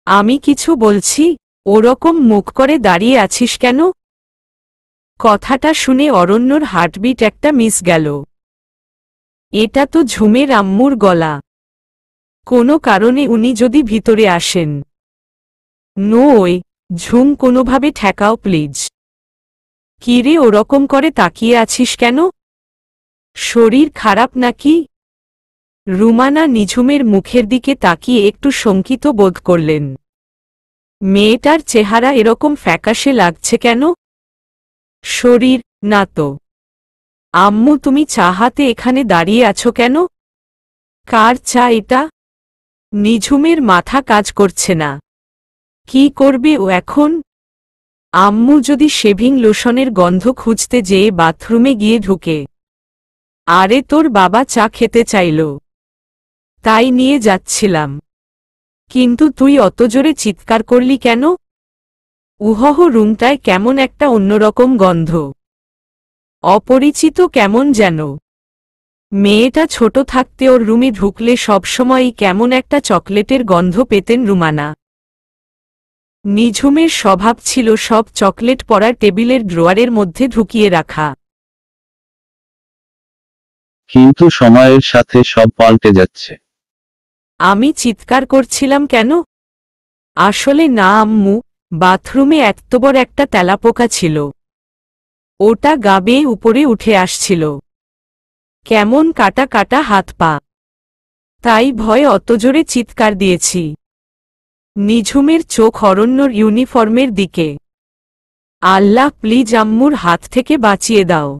আমি কিছু বলছি, ওরকম মুখ করে দাঁড়িয়ে আছিস কেন? কথাটা শুনে অরণ্যর হার্টবিট একটা মিস গেল। এটা তো ঝুমের আম্মুর গলা। কোনো কারণে উনি যদি ভিতরে আসেন। নো ওয়ে, ঝুম কোনোভাবে ঠেকাও প্লিজ। কিরে ওরকম করে তাকিয়ে আছিস কেন? শরীর খারাপ নাকি? রুমানা নিঝুমের মুখের দিকে তাকিয়ে একটু শঙ্কিত বোধ করলেন। মেয়েটার চেহারা এরকম ফ্যাকাশে লাগছে কেন? শরীর না তো। আম্মু তুমি চা হাতে এখানে দাঁড়িয়ে আছো কেন? কার চা এটা? নিঝুমের মাথা কাজ করছে না। কি করবে ও এখন? আম্মু যদি শেভিং লোশনের গন্ধ খুঁজতে যেয়ে বাথরুমে গিয়ে ঢুকে। আরে তোর বাবা চা খেতে চাইল, তাই নিয়ে যাচ্ছিলাম। কিন্তু তুই অত জোরে চিৎকার করলি কেন? উহহ, রুমটায় কেমন একটা অন্যরকম গন্ধ। অপরিচিত কেমন যেন। মেয়েটা ছোট থাকতে ওর রুমে ঢুকলে সবসময়ই কেমন একটা চকলেটের গন্ধ পেতেন রুমানা। নিঝুমের স্বভাব ছিল সব চকলেট পড়া টেবিলের ড্রয়ারের মধ্যে ঢুকিয়ে রাখা। কিন্তু সময়ের সাথে সব পাল্টে যাচ্ছে। আমি চিৎকার করছিলাম কেন? আসলে না আম্মু, বাথরুমে এত বড় একটা তেলাপোকা ছিল। ওটা গা বেয়ে উপরে উঠে আসছিল। কেমন কাটা কাটা হাত পা। তাই ভয়ে অত জোরে চিৎকার দিয়েছি। নিঝুমের চোখ অরণ্যর ইউনিফর্মের দিকে। আল্লাহ প্লিজ আম্মুর হাত থেকে বাঁচিয়ে দাও।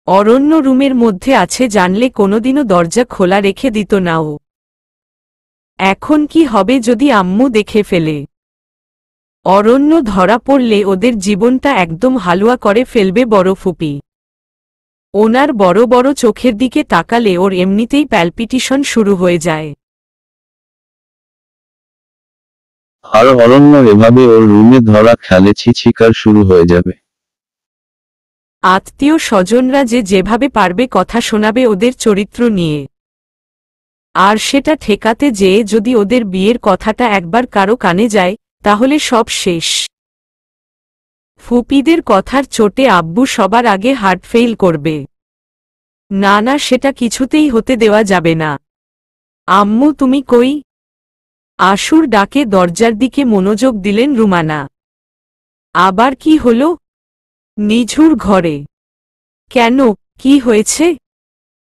অরণ্য রুমের মধ্যে আছে জানলে কোনোদিনও দরজা খোলা রেখে দিত না ও। এখন কি হবে যদি আম্মু দেখে ফেলে? অরণ্য ধরা পড়লে ওদের জীবনটা একদম হালুয়া করে ফেলবে বড় ফুপি। ওনার বড় বড় চোখের দিকে তাকালে ওর এমনিতেই প্যালপিটিশন শুরু হয়ে যায়। আর অরণ্য এভাবে ওর রুমে ধরা খেলে ছিছিকার শুরু হয়ে যাবে। আত্মীয় স্বজনরা যে যেভাবে পারবে কথা শোনাবে ওদের চরিত্র নিয়ে। আর সেটা ঠেকাতে যেয়ে যদি ওদের বিয়ের কথাটা একবার কারো কানে যায়, তাহলে সব শেষ। ফুপিদের কথার চোটে আব্বু সবার আগে হার্ট ফেইল করবে। না না, সেটা কিছুতেই হতে দেওয়া যাবে না। আম্মু তুমি কই? আশুর ডাকে দরজার দিকে মনোযোগ দিলেন রুমানা। আবার কি হলো? নিঝুর ঘরে। কেন, কি হয়েছে?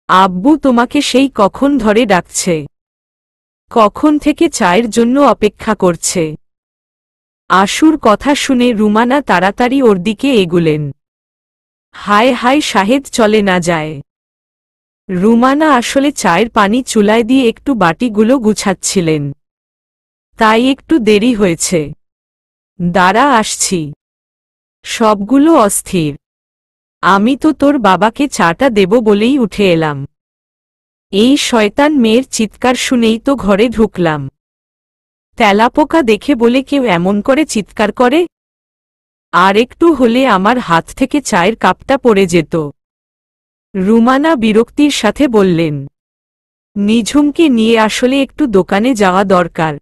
আব্বু তোমাকে সেই কখন ধরে ডাকছে। কখন থেকে চায়ের জন্য অপেক্ষা করছে। আশুর কথা শুনে রুমানা তাড়াতাড়ি ওর দিকে এগুলেন। হায় হায়, শাহেদ চলে না যায়। রুমানা আসলে চায়ের পানি চুলায় দিয়ে একটু বাটিগুলো গুছাচ্ছিলেন। তাই একটু দেরি হয়েছে। দাঁড়া আসছি। সবগুলো অস্থির। আমি তো তোর বাবাকে চাটা দেব বলেই উঠে এলাম। এই শয়তান মেয়ের চিৎকার শুনেই তো ঘরে ঢুকলাম। তেলাপোকা দেখে বলে কেউ এমন করে চিৎকার করে? আর একটু হলে আমার হাত থেকে চায়ের কাপটা পড়ে যেত। রুমানা বিরক্তির সাথে বললেন। নিঝুমকে নিয়ে আসলে একটু দোকানে যাওয়া দরকার।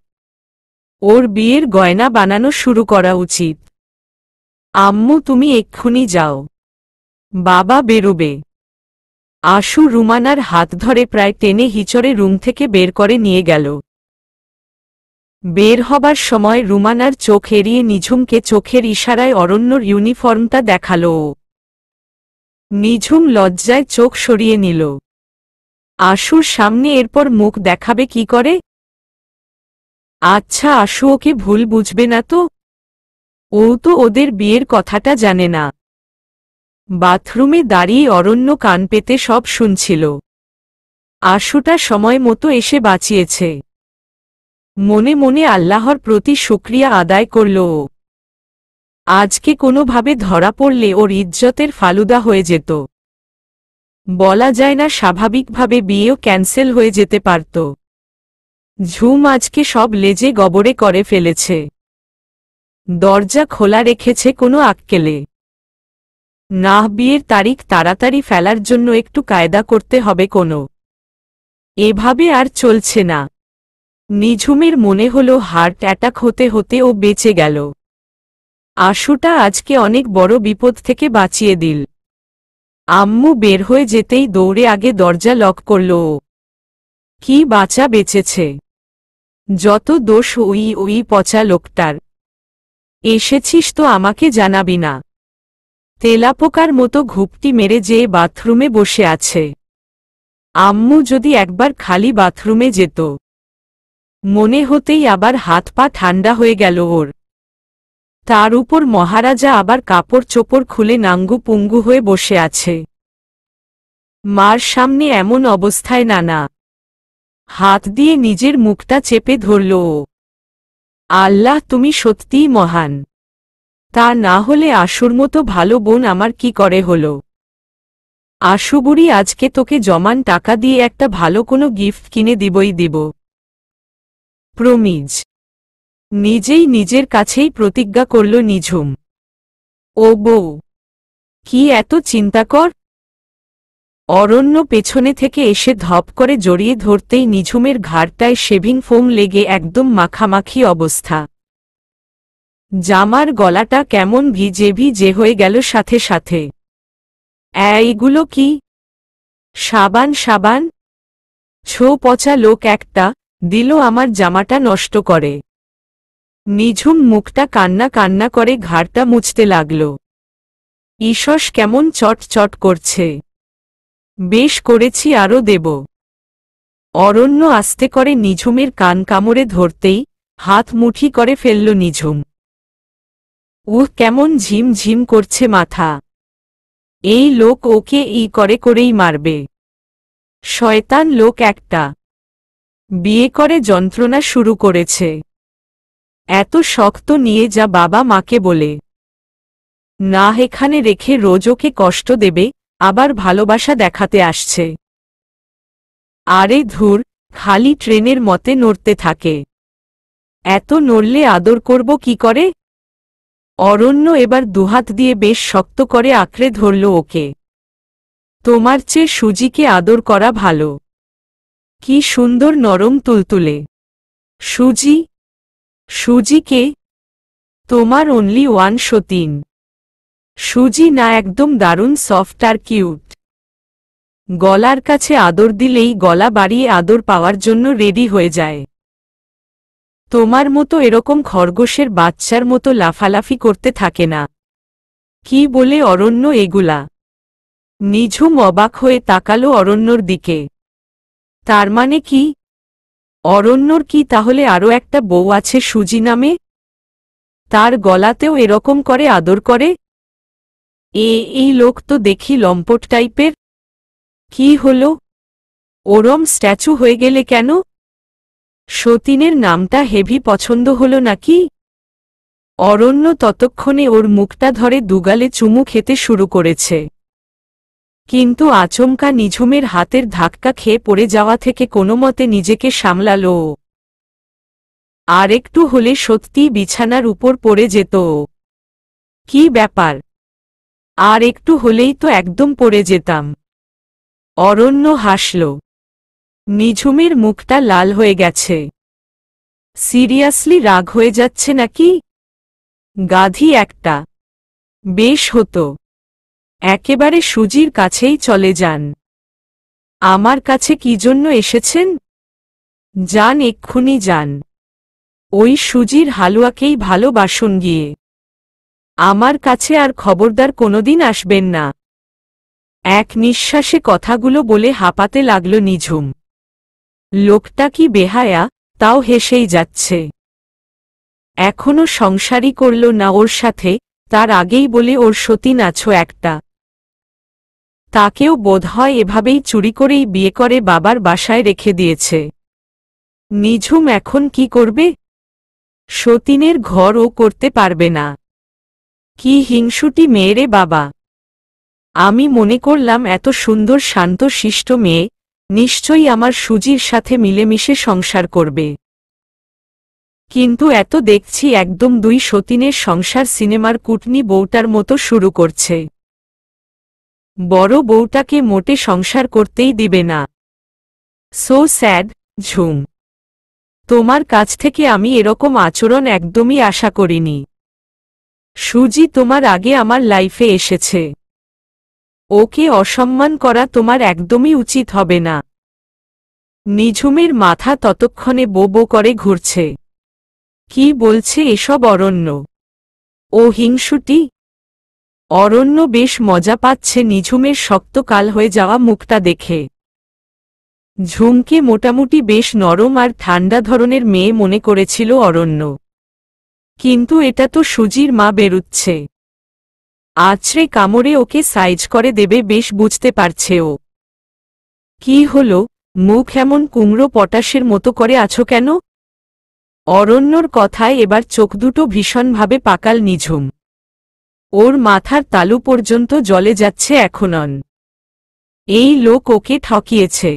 ওর বিয়ের গয়না বানানো শুরু করা উচিত। আম্মু তুমি এক্ষুনি যাও, বাবা বেরোবে। আশু রুমানার হাত ধরে প্রায় টেনে হিচড়ে রুম থেকে বের করে নিয়ে গেল। বের হবার সময় রুমানার চোখ এড়িয়ে নিঝুমকে চোখের ইশারায় অরণ্যর ইউনিফর্মটা দেখালো ও। নিঝুম লজ্জায় চোখ সরিয়ে নিল। আশুর সামনে এরপর মুখ দেখাবে কি করে? আচ্ছা আশু ওকে ভুল বুঝবে না তো? ও তো ওদের বিয়ের কথাটা জানে না। বাথরুমে দাঁড়িয়ে অরণ্য কান পেতে সব শুনছিল। আশুটা সময় মতো এসে বাঁচিয়েছে। মনে মনে আল্লাহর প্রতি শুকরিয়া আদায় করল ও। আজকে কোনোভাবে ধরা পড়লে ওর ইজ্জতের ফালুদা হয়ে যেত। বলা যায় না, স্বাভাবিকভাবে বিয়েও ক্যান্সেল হয়ে যেতে পারত। ঝুম আজকে সব লেজে গবরে করে ফেলেছে। দরজা খোলা রেখেছে কোনো আক্কেলে। না, বিয়ের তারিখ তাড়াতাড়ি ফেলার জন্য একটু কায়দা করতে হবে কোনো। এভাবে আর চলছে না। নিঝুমের মনে হলো হার্ট অ্যাটাক হতে হতে ও বেঁচে গেল। আশুটা আজকে অনেক বড় বিপদ থেকে বাঁচিয়ে দিল। আম্মু বের হয়ে যেতেই দৌড়ে আগে দরজা লক করল ও। কি বাঁচা বেঁচেছে। যত দোষ ওই পচা লোকটার। এসেছিস তো আমাকে জানাবি না। তেলাপোকার মতো ঘুপটি মেরে যেয়ে বাথরুমে বসে আছে। আম্মু যদি একবার খালি বাথরুমে যেত। মনে হতেই আবার হাত পা ঠান্ডা হয়ে গেল ওর। তার উপর মহারাজা আবার কাপড় চোপড় খুলে নাঙ্গু পুঙ্গু হয়ে বসে আছে। মার সামনে এমন অবস্থায় নানা হাত দিয়ে নিজের মুখটা চেপে ধরল ও। আল্লাহ, তুমি সত্যিই মহান। তা না হলে আশুর মতো ভালো বোন আমার কি করে হলো। আশুবুড়ি আজকে তোকে জমান টাকা দিয়ে একটা ভালো কোনো গিফট কিনে দিবই দিব। প্রমিজ। নিজেই নিজের কাছেই প্রতিজ্ঞা করল নিঝুম। ও বউ, কি এত চিন্তা কর। অরণ্য পেছনে থেকে এসে ধপ করে জড়িয়ে ধরতেই নিঝুমের ঘাড়টায় শেভিং ফোম লেগে একদম মাখামাখি অবস্থা। জামার গলাটা কেমন ভিজে ভিজে হয়ে গেল সাথে সাথে। এইগুলো কি? সাবান সাবান? ছো পচা লোক একটা, দিল আমার জামাটা নষ্ট করে। নিঝুম মুখটা কান্না কান্না করে ঘাড়টা মুছতে লাগল। ঈষস কেমন চট চট করছে। বেশ করেছি, আরও দেব। অরণ্য আস্তে করে নিঝুমের কান কামড়ে ধরতেই হাত মুঠি করে ফেলল নিঝুম। কেমন ঝিম ঝিম করছে মাথা। এই লোক ওকে করে করেই মারবে। শয়তান লোক একটা। বিয়ে করে যন্ত্রণা শুরু করেছে। এত শক্ত নিয়ে যা বাবা মাকে বলে। না এখানে রেখে রোজ ওকে কষ্ট দেবে, আবার ভালোবাসা দেখাতে আসছে। আরে ধুর, খালি ট্রেনের মতে নড়তে থাকে। এত নড়লে আদর করব কি করে? অরণ্য এবার দুহাত দিয়ে বেশ শক্ত করে আঁকড়ে ধরল ওকে। তোমার চেয়ে সুজিকে আদর করা ভালো। কি সুন্দর নরম তুলতুলে। সুজি? সুজিকে? তোমার অনলি ওয়ান সতীন। সুজি না, একদম দারুণ সফট আর কিউট। গলার কাছে আদর দিলেই গলা বাড়িয়ে আদর পাওয়ার জন্য রেডি হয়ে যায়। তোমার মতো এরকম খরগোশের বাচ্চার মতো লাফালাফি করতে থাকে না। কি বলে অরণ্য এগুলা? নিঝুম অবাক হয়ে তাকালো অরণ্যর দিকে। তার মানে কি? অরণ্যর কি তাহলে আরও একটা বউ আছে সুজি নামে? তার গলাতেও এরকম করে আদর করে? এই লোক তো দেখি লম্পট টাইপের। কি হলো? ওরম স্ট্যাচু হয়ে গেলে কেন? সতীনের নামটা হেভি পছন্দ হলো নাকি? অরণ্য ততক্ষণে ওর মুখটা ধরে দুগালে চুমু খেতে শুরু করেছে। কিন্তু আচমকা নিঝুমের হাতের ধাক্কা খেয়ে পড়ে যাওয়া থেকে কোনোমতে নিজেকে সামলাল ও। আর একটু হলে সত্যিই বিছানার উপর পড়ে যেত ও। কি ব্যাপার? আর একটু হলেই তো একদম পড়ে যেতাম। অরণ্য হাসল। নিঝুমের মুখটা লাল হয়ে গেছে। সিরিয়াসলি রাগ হয়ে যাচ্ছে নাকি? গাধি একটা। বেশ হতো। একেবারে সুজির কাছেই চলে যান। আমার কাছে কি জন্য এসেছেন? যান, এক্ষুনি যান। ওই সুজির হালুয়াকেই ভালোবাসুন গিয়ে। আমার কাছে আর খবরদার কোনোদিন আসবেন না। এক নিঃশ্বাসে কথাগুলো বলে হাঁপাতে লাগল নিঝুম। লোকটা কি বেহায়া, তাও হেসেই যাচ্ছে। এখনো সংসারই করল না ওর সাথে, তার আগেই বলে ওর সতীন আছো একটা। তাকেও বোধহয় এভাবেই চুরি করেই বিয়ে করে বাবার বাসায় রেখে দিয়েছে। নিঝুম এখন কি করবে? সতীনের ঘর ও করতে পারবে না। কি হিংসুটি মেয়েরে বাবা। আমি মনে করলাম এত সুন্দর শান্ত শিষ্ট মেয়ে, নিশ্চয়ই আমার সুজির সাথে মিলেমিশে সংসার করবে। কিন্তু এত দেখছি একদম দুই সতীনের সংসার সিনেমার কুটনি বউটার মতো শুরু করছে। বড় বউটাকে মোটে সংসার করতেই দিবে না। So sad. ঝুম। তোমার কাছ থেকে আমি এরকম আচরণ একদমই আশা করিনি। সুজি তোমার আগে আমার লাইফে এসেছে। ওকে অসম্মান করা তোমার একদমই উচিত হবে না। নিঝুমের মাথা ততক্ষণে বো বো করে ঘুরছে। কি বলছে এসব অরণ্য? ও হিংসুটি? অরণ্য বেশ মজা পাচ্ছে নিঝুমের শক্ত কাল হয়ে যাওয়া মুখটা দেখে। ঝুমকে মোটামুটি বেশ নরম আর ঠান্ডা ধরনের মেয়ে মনে করেছিল অরণ্য, কিন্তু এটা তো সুজির মা বেরুচ্ছে। আছড়ে কামড়ে ওকে সাইজ করে দেবে বেশ বুঝতে পারছে ও। কি হলো, মুখ এমন কুমড়ো পটাশের মতো করে আছো কেন? অরণ্যর কথায় এবার চোখ দুটো ভীষণভাবে পাকাল নিঝুম। ওর মাথার তালু পর্যন্ত জ্বলে যাচ্ছে এখনন। এই লোক ওকে ঠকিয়েছে।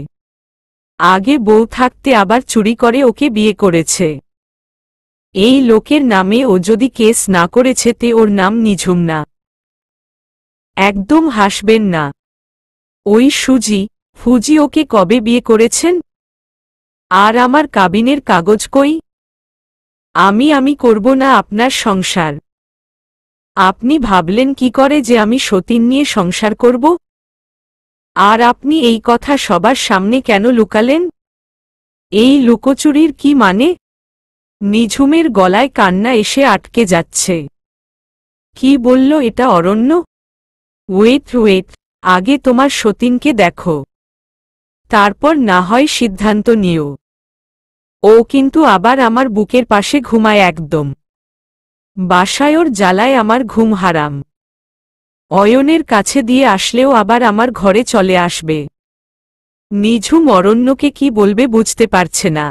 আগে বউ থাকতে আবার চুরি করে ওকে বিয়ে করেছে। এই লোকের নামে ও যদি কেস না করেছে তে ওর নাম নিঝুম না। একদম হাসবেন না। ওই সুজি ফুজি ওকে কবে বিয়ে করেছেন? আর আমার কাবিনের কাগজ কই? আমি করব না আপনার সংসার। আপনি ভাবলেন কি করে যে আমি সতীন নিয়ে সংসার করব? আর আপনি এই কথা সবার সামনে কেন লুকালেন? এই লুকোচুরির কি মানে? নিঝুমের গলায় কান্না এসে আটকে যাচ্ছে। কি বলল এটা অরণ্য? ওয়েট, আগে তোমার সতীনকে দেখো, তারপর না হয় সিদ্ধান্ত নিও। ও কিন্তু আবার আমার বুকের পাশে ঘুমায় একদম। বাসায় ওর জ্বালায় আমার ঘুম হারাম। অয়নের কাছে দিয়ে আসলেও আবার আমার ঘরে চলে আসবে। নিঝুম অরণ্যকে কি বলবে বুঝতে পারছে না।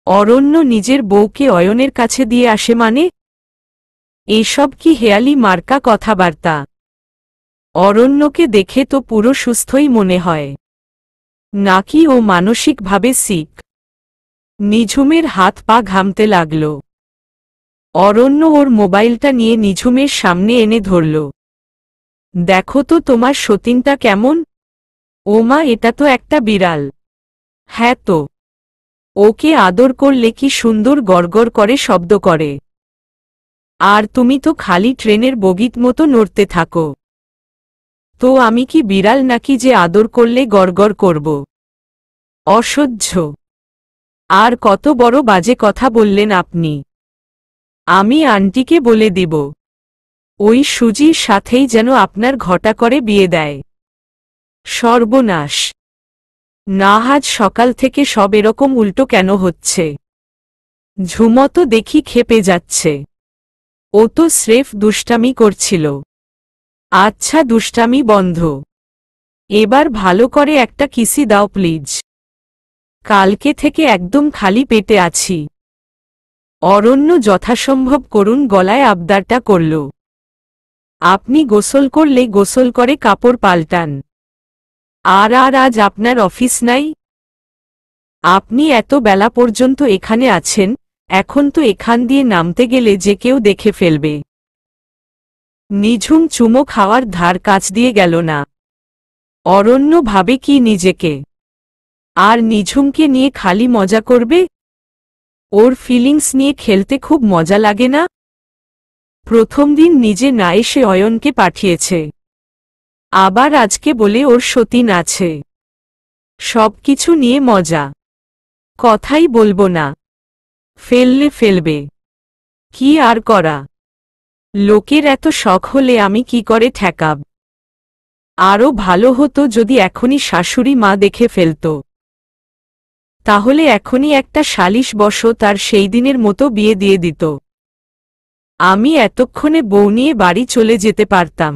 অরণ্য নিজের বউকে অয়নের কাছে দিয়ে আসে মানে? এসব কি হেয়ালি মার্কা কথাবার্তা? অরণ্যকে দেখে তো পুরো সুস্থই মনে হয়, নাকি ও মানসিকভাবে সিক? নিঝুমের হাত পা ঘামতে লাগল। অরণ্য ওর মোবাইলটা নিয়ে নিঝুমের সামনে এনে ধরল। দেখো তো তোমার সতীনটা কেমন? ওমা, এটা তো একটা বিড়াল। হ্যাঁ তো, ওকে আদর করলে কি সুন্দর গড়গড় করে শব্দ করে। আর তুমি তো খালি ট্রেনের বগিত মতো নড়তে থাকো। তো আমি কি বিড়াল নাকি যে আদর করলে গড়গড় করব? অসহ্য। আর কত বড় বাজে কথা বললেন আপনি। আমি আন্টিকে বলে দিব। ওই সুজির সাথেই যেন আপনার ঘটা করে বিয়ে দেয়। সর্বনাশ! না, আজ সকাল থেকে সব এরকম উল্টো কেন হচ্ছে? ঝুমতো দেখি ক্ষেপে যাচ্ছে। ও তো স্রেফ দুষ্টামি করছিল। আচ্ছা, দুষ্টামি বন্ধ। এবার ভালো করে একটা কিসি দাও প্লিজ। কালকে থেকে একদম খালি পেটে আছি। অরণ্য যথাসম্ভব করুণ গলায় আবদারটা করল। আপনি গোসল করলে গোসল করে কাপড় পাল্টান। আর আজ আপনার অফিস নাই? আপনি এত বেলা পর্যন্ত এখানে আছেন, এখন তো এখান দিয়ে নামতে গেলে যে কেউ দেখে ফেলবে। নিঝুম চুমো খাওয়ার ধার কাছ দিয়ে গেল না। অরণ্য ভাবে কি নিজেকে? আর নিঝুমকে নিয়ে খালি মজা করবে? ওর ফিলিংস নিয়ে খেলতে খুব মজা লাগে না? প্রথম দিন নিজে না এসে অয়নকে পাঠিয়েছে, আবার আজকে বলে ওর সতীন আছে। সবকিছু নিয়ে মজা। কথাই বলবো না। ফেললে ফেলবে, কি আর করা। লোকের এত শখ হলে আমি কি করে ঠেকাব? আরও ভালো হতো যদি এখনই শাশুড়ি মা দেখে ফেলত। তাহলে এখনই একটা সালিশ বসো, তার সেই দিনের মতো বিয়ে দিয়ে দিত। আমি এতক্ষণে বউ নিয়ে বাড়ি চলে যেতে পারতাম।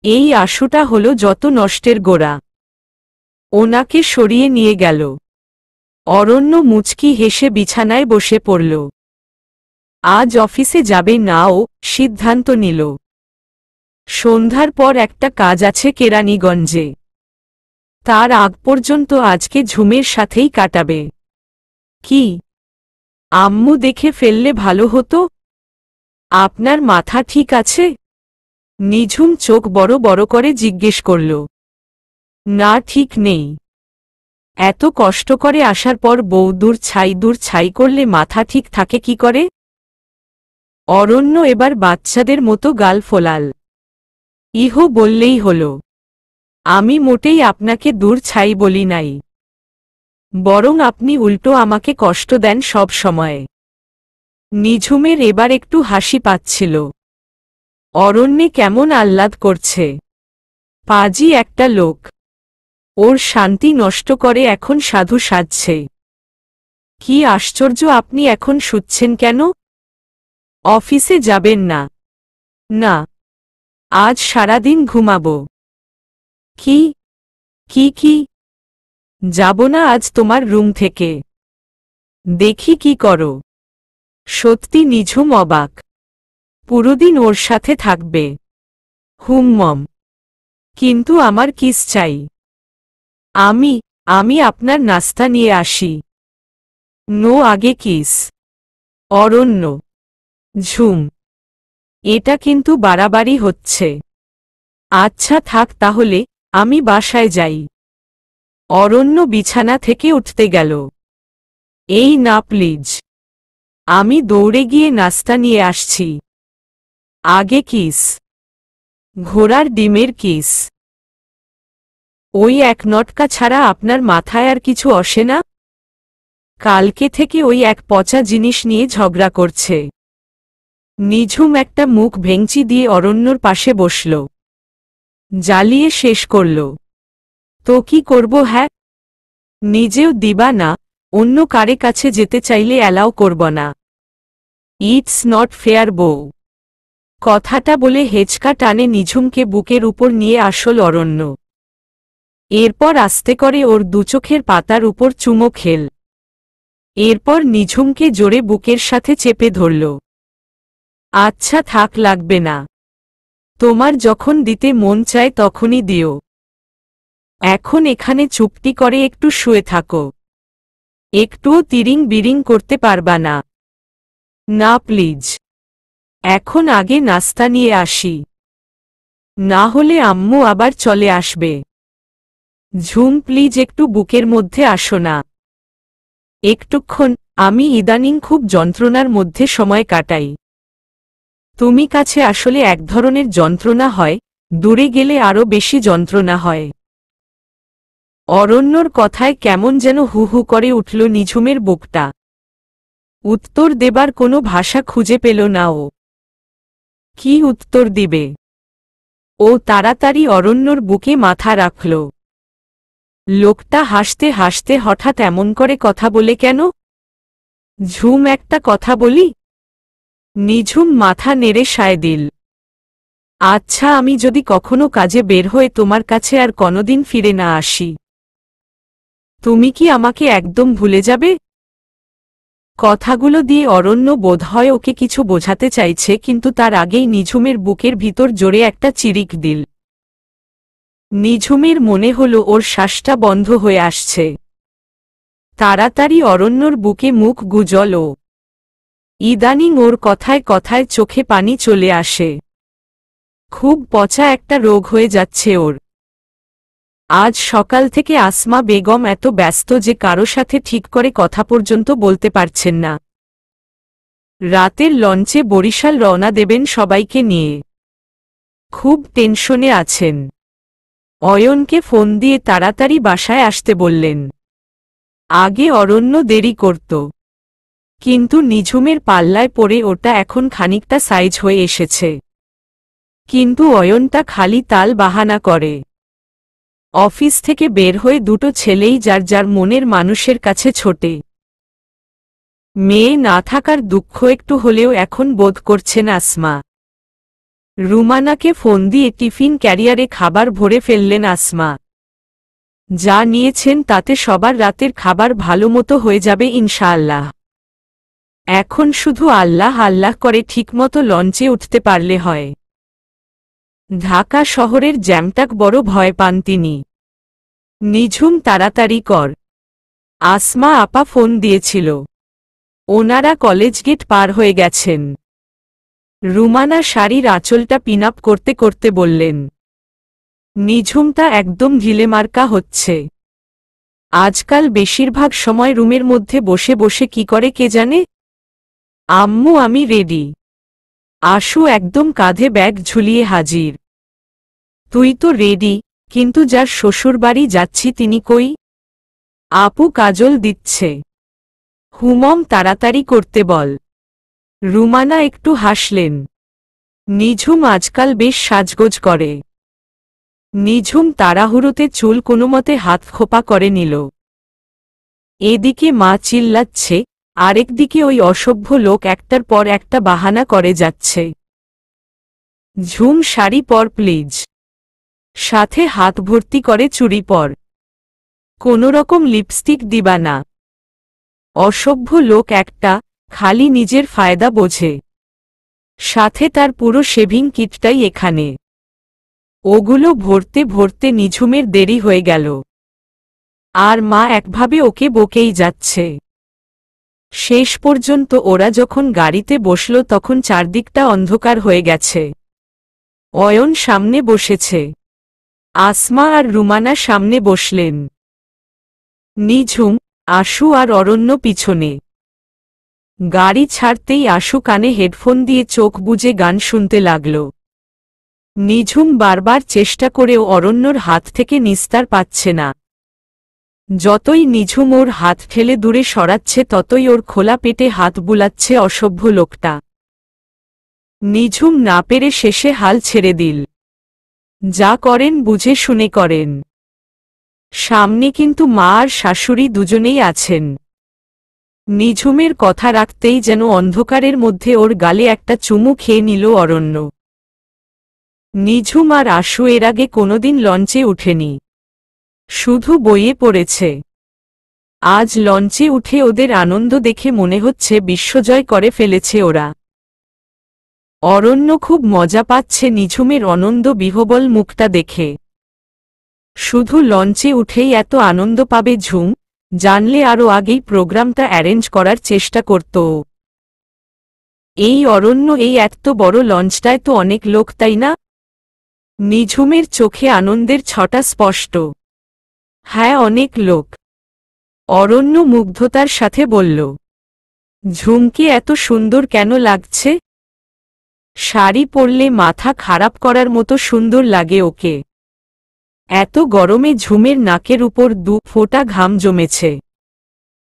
এই আশুটা হলো যত নষ্টের গোড়া। ওনাকে সরিয়ে নিয়ে গেল। অরণ্য মুচকি হেসে বিছানায় বসে পড়ল। আজ অফিসে যাবে না ও, সিদ্ধান্ত নিল। সন্ধ্যার পর একটা কাজ আছে কেরানীগঞ্জে। তার আগ পর্যন্ত আজকে ঝুমের সাথেই কাটাবে। কি? আম্মু দেখে ফেললে ভালো হতো। আপনার মাথা ঠিক আছে? নিঝুম চোখ বড় বড় করে জিজ্ঞেস করল। না, ঠিক নেই। এত কষ্ট করে আসার পর বউ দূর ছাই করলে মাথা ঠিক থাকে কি করে? অরণ্য এবার বাচ্চাদের মতো গাল ফোলাল। ইহো বললেই হল। আমি মোটেই আপনাকে দূর ছাই বলি নাই, বরং আপনি উল্টো আমাকে কষ্ট দেন সব সময়। নিঝুমের এবার একটু হাসি পাচ্ছিল। অরণ্যে কেমন আহ্লাদ করছে। পাজি একটা লোক, ওর শান্তি নষ্ট করে এখন সাধু সাজছে। কি আশ্চর্য, আপনি এখন শুচ্ছেন কেন? অফিসে যাবেন না? না, আজ সারাদিন ঘুমাবো। কি কি কি যাব না আজ তোমার রুম থেকে। দেখি কি করো। সত্যি নিঝুম অবাক। পুরোদিন ওর সাথে থাকবে? হুম। কিন্তু আমার কিস চাই। আমি আপনার নাস্তা নিয়ে আসি। নো, আগে কিস। অরণ্য। ঝুম, এটা কিন্তু বাড়াবাড়ি হচ্ছে। আচ্ছা থাক তাহলে, আমি বাসায় যাই। অরণ্য বিছানা থেকে উঠতে গেল। এই না প্লিজ, আমি দৌড়ে গিয়ে নাস্তা নিয়ে আসছি। আগে কিস। ঘোড়ার ডিমের কিস। ওই এক নটকা ছাড়া আপনার মাথায় আর কিছু আসে না? কালকে থেকে ওই এক পচা জিনিস নিয়ে ঝগড়া করছে। নিঝুম একটা মুখ ভেঙচি দিয়ে অরণ্যর পাশে বসল। জ্বালিয়ে শেষ করল। তো কি করব? হ্যাঁ, নিজেও দিবা না, অন্য কারে কাছে যেতে চাইলে অ্যালাও করব না। ইটস নট ফেয়ার বউ। কথাটা বলে হেঁচকা টানে নিঝুমকে বুকের উপর নিয়ে আসল অরণ্য। এরপর আস্তে করে ওর দুচোখের পাতার উপর চুমো খেল। এরপর নিঝুমকে জোরে বুকের সাথে চেপে ধরল। আচ্ছা থাক, লাগবে না। তোমার যখন দিতে মন চায় তখনই দিও। এখন এখানে চুপটি করে একটু শুয়ে থাকো। একটুও তিরিং বিরিং করতে পারবা না। না প্লিজ, এখন আগে নাস্তা নিয়ে আসি, না হলে আম্মু আবার চলে আসবে। ঝুম প্লিজ একটু বুকের মধ্যে আসো না একটুক্ষণ। আমি ইদানিং খুব যন্ত্রণার মধ্যে সময় কাটাই। তুমি কাছে আসলে এক ধরনের যন্ত্রণা হয়, দূরে গেলে আরো বেশি যন্ত্রণা হয়। অরণ্যর কথায় কেমন যেন হু হু করে উঠল নিঝুমের বুকটা। উত্তর দেবার কোনো ভাষা খুঁজে পেল না ও। কি উত্তর দিবে? ও তাড়াতাড়ি অরণ্যর বুকে মাথা রাখল। লোকটা হাসতে হাসতে হঠাৎ এমন করে কথা বলে কেন? ঝুম, একটা কথা বলি? নিঝুম মাথা নেড়ে সায় দিল। আচ্ছা, আমি যদি কখনো কাজে বের হয়ে তোমার কাছে আর কোনোদিন ফিরে না আসি, তুমি কি আমাকে একদম ভুলে যাবে? কথাগুলো দিয়ে অরণ্য বোধহয় ওকে কিছু বোঝাতে চাইছে, কিন্তু তার আগেই নিঝুমের বুকের ভিতর জোরে একটা চিরিক দিল। নিঝুমের মনে হল ওর শ্বাসটা বন্ধ হয়ে আসছে। তাড়াতাড়ি অরণ্যর বুকে মুখ গুজল ও। ইদানিং ওর কথায় কথায় চোখে পানি চলে আসে। খুব পচা একটা রোগ হয়ে যাচ্ছে ওর। আজ সকাল থেকে আসমা বেগম এত ব্যস্ত যে কারো সাথে ঠিক করে কথা পর্যন্ত বলতে পারছেন না। রাতের লঞ্চে বরিশাল রওনা দেবেন সবাইকে নিয়ে। খুব টেনশনে আছেন। অয়নকে ফোন দিয়ে তাড়াতাড়ি বাসায় আসতে বললেন। আগে অরণ্য দেরি করত, কিন্তু নিঝুমের পাল্লায় পড়ে ওটা এখন খানিকটা সাইজ হয়ে এসেছে। কিন্তু অয়নটা খালি তাল বাহানা করে। অফিস থেকে বের হয়ে দুটো ছেলেই যার যার মনের মানুষের কাছে ছোটে। মেয়ে না থাকার দুঃখ একটু হলেও এখন বোধ করছেন আসমা। রুমানাকে ফোন দিয়ে টিফিন ক্যারিয়ারে খাবার ভরে ফেললেন আসমা। যা নিয়েছেন তাতে সবার রাতের খাবার ভালোমতো হয়ে যাবে ইনশাআল্লাহ। এখন শুধু আল্লাহ আল্লাহ করে ঠিকমতো লঞ্চে উঠতে পারলে হয়। ঢাকা শহরের জ্যামটাক বড় ভয় পান তিনি। নিঝুম, তাড়াতাড়ি কর। আসমা আপা ফোন দিয়েছিল। ওনারা কলেজ গেট পার হয়ে গেছেন। রুমানা শাড়ির আঁচলটা পিন আপ করতে করতে বললেন। নিঝুমটা একদম ঢিলেমার্কা হচ্ছে। আজকাল বেশিরভাগ সময় রুমের মধ্যে বসে বসে কি করে কে জানে। আম্মু আমি রেডি। আশু একদম কাঁধে ব্যাগ ঝুলিয়ে হাজির। তুই তো রেডি, কিন্তু যার শ্বশুরবাড়ি যাচ্ছি তিনি কই? আপু কাজল দিচ্ছে। হুমম তাড়াতাড়ি করতে বল। রুমানা একটু হাসলেন। নিঝুম আজকাল বেশ সাজগোজ করে। নিঝুম তাড়াহুড়োতে চুল কোনোমতে হাত খোপা করে নিল। এদিকে মা চিল্লাচ্ছে, আরেকদিকে ওই অসভ্য লোক একটার পর একটা বাহানা করে যাচ্ছে। ঝুম শাড়ি পর প্লিজ। সাথে হাত ভর্তি করে চুড়ি পর। কোনোরকম লিপস্টিক দিবা না। অসভ্য লোক একটা, খালি নিজের ফায়দা বোঝে। সাথে তার পুরো শেভিং কিটটাই এখানে। ওগুলো ভরতে ভরতে নিঝুমের দেরি হয়ে গেল। আর মা একভাবে ওকে বকেই যাচ্ছে। শেষ পর্যন্ত ওরা যখন গাড়িতে বসল তখন চারদিকটা অন্ধকার হয়ে গেছে। অয়ন সামনে বসেছে। আসমা আর রুমানা সামনে বসলেন। নিঝুম, আশু আর অরণ্য পিছনে। গাড়ি ছাড়তেই আশু কানে হেডফোন দিয়ে চোখ বুজে গান শুনতে লাগল। নিঝুম বারবার চেষ্টা করেও অরণ্যর হাত থেকে নিস্তার পাচ্ছে না। যতই নিঝুম ওর হাত ঠেলে দূরে সরাচ্ছে ততই ওর খোলা পেটে হাত বুলাচ্ছে অসভ্য লোকটা। নিঝুম না পেরে শেষে হাল ছেড়ে দিল। যা করেন বুঝে শুনে করেন। সামনে কিন্তু মা আর শাশুড়ি দুজনেই আছেন। নিঝুমের কথা রাখতেই যেন অন্ধকারের মধ্যে ওর গালে একটা চুমু খেয়ে নিল অরণ্য। নিঝুম আর আশু এর আগে কোনোদিন লঞ্চে উঠেনি, শুধু বইয়ে পড়েছে। আজ লঞ্চে উঠে ওদের আনন্দ দেখে মনে হচ্ছে বিশ্বজয় করে ফেলেছে ওরা। অরণ্য খুব মজা পাচ্ছে নিঝুমের আনন্দ বিহবল মুখটা দেখে। শুধু লঞ্চে উঠেই এত আনন্দ পাবে ঝুম, জানলে আরও আগেই প্রোগ্রামটা অ্যারেঞ্জ করার চেষ্টা করত ও। এই অরণ্য, এই এত বড় লঞ্চটায় তো অনেক লোক, তাই না? নিঝুমের চোখে আনন্দের ছটা স্পষ্ট। হ্যাঁ অনেক লোক। অরণ্য মুগ্ধতার সাথে বলল। ঝুমকে এত সুন্দর কেন লাগছে? শাড়ি পরলে মাথা খারাপ করার মতো সুন্দর লাগে ওকে। এত গরমে ঝুমের নাকের উপর 2 ফোঁটা ঘাম জমেছে।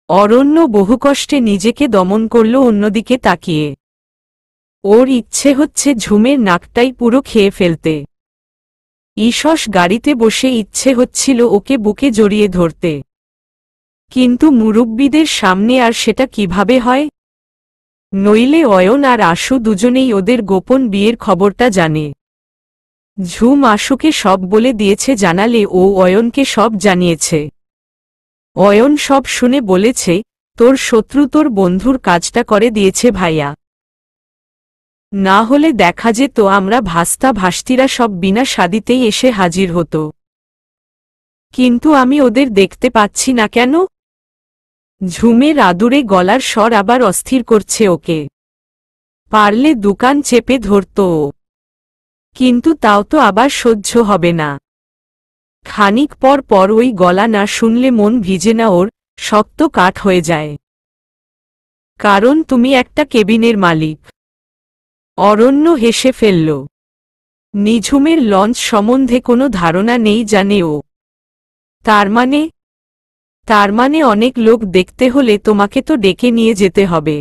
অরণ্য বহুকষ্টে নিজেকে দমন করল অন্যদিকে তাকিয়ে। ওর ইচ্ছে হচ্ছে ঝুমের নাকটাই পুরো খেয়ে ফেলতে। ঈষৎ গাড়িতে বসে ইচ্ছে হচ্ছিল ওকে বুকে জড়িয়ে ধরতে। কিন্তু মুরব্বিদের সামনে আর সেটা কিভাবে হয়? নইলে অয়ন আর আশু দুজনেই ওদের গোপন বিয়ের খবরটা জানে। ঝুম আশুকে সব বলে দিয়েছে, জানালে ও অয়নকে সব জানিয়েছে। অয়ন সব শুনে বলেছে, তোর শত্রু তোর বন্ধুর কাজটা করে দিয়েছে ভাইয়া। না হলে দেখা যেত আমরা ভাস্তা ভাস্তিরা সব বিনা শাদিতেই এসে হাজির হতো। কিন্তু আমি ওদের দেখতে পাচ্ছি না কেন? ঝুমের আদুরে গলার স্বর আবার অস্থির করছে ওকে। পারলে দোকান চেপে ধরত ও, কিন্তু তাও তো আবার সহ্য হবে না। খানিক পর পর ওই গলা না শুনলে মন ভিজে না ওর, শক্ত কাঠ হয়ে যায়। কারণ তুমি একটা কেবিনের মালিক। অরণ্য হেসে ফেলল। নিঝুমের লঞ্চ সম্বন্ধে কোনো ধারণা নেই জানে ও। তার মানে অনেক লোক দেখতে হলে তোমাকে তো ডেকে নিয়ে যেতে হবে।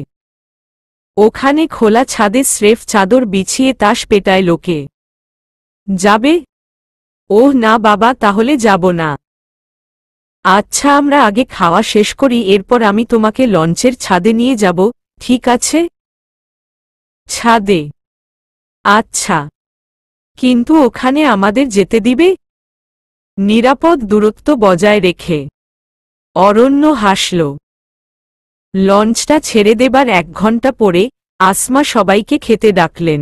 ওখানে খোলা ছাদে স্রেফ চাদর বিছিয়ে তাস পেটায় লোকে। যাবে? ওহ না বাবা, তাহলে যাব না। আচ্ছা আমরা আগে খাওয়া শেষ করি, এরপর আমি তোমাকে লঞ্চের ছাদে নিয়ে যাব, ঠিক আছে? ছাদে? আচ্ছা, কিন্তু ওখানে আমাদের যেতে দিবে? নিরাপদ দূরত্ব বজায় রেখে। অরণ্য হাসল। লঞ্চটা ছেড়ে দেবার 1 ঘন্টা পরে আসমা সবাইকে খেতে ডাকলেন।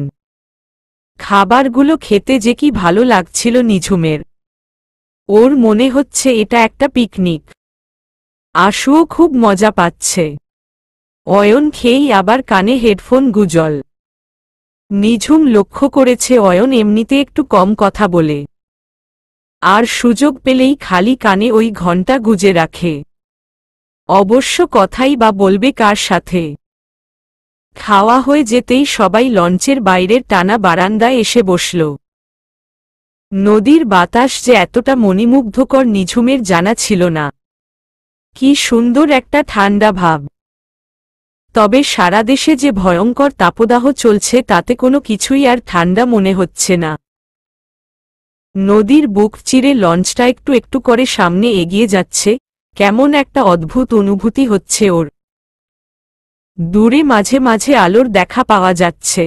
খাবারগুলো খেতে যে কি ভালো লাগছিল নিঝুমের। ওর মনে হচ্ছে এটা একটা পিকনিক। আশুও খুব মজা পাচ্ছে। অয়ন খেয়েই আবার কানে হেডফোন গুজল। নিঝুম লক্ষ্য করেছে অয়ন এমনিতে একটু কম কথা বলে। আর সুযোগ পেলেই খালি কানে ওই ঘণ্টা গুজে রাখে। অবশ্য কথাই বা বলবে কার সাথে। খাওয়া হয়ে যেতেই সবাই লঞ্চের বাইরের টানা বারান্দায় এসে বসল। নদীর বাতাস যে এতটা মণিমুগ্ধকর নিঝুমের জানা ছিল না। কি সুন্দর একটা ঠান্ডা ভাব। তবে সারা দেশে যে ভয়ঙ্কর তাপদাহ চলছে তাতে কোনো কিছুই আর ঠান্ডা মনে হচ্ছে না। নদীর বুক চিরে লঞ্চটা একটু একটু করে সামনে এগিয়ে যাচ্ছে, কেমন একটা অদ্ভুত অনুভূতি হচ্ছে ওর। দূরে মাঝে মাঝে আলোর দেখা পাওয়া যাচ্ছে।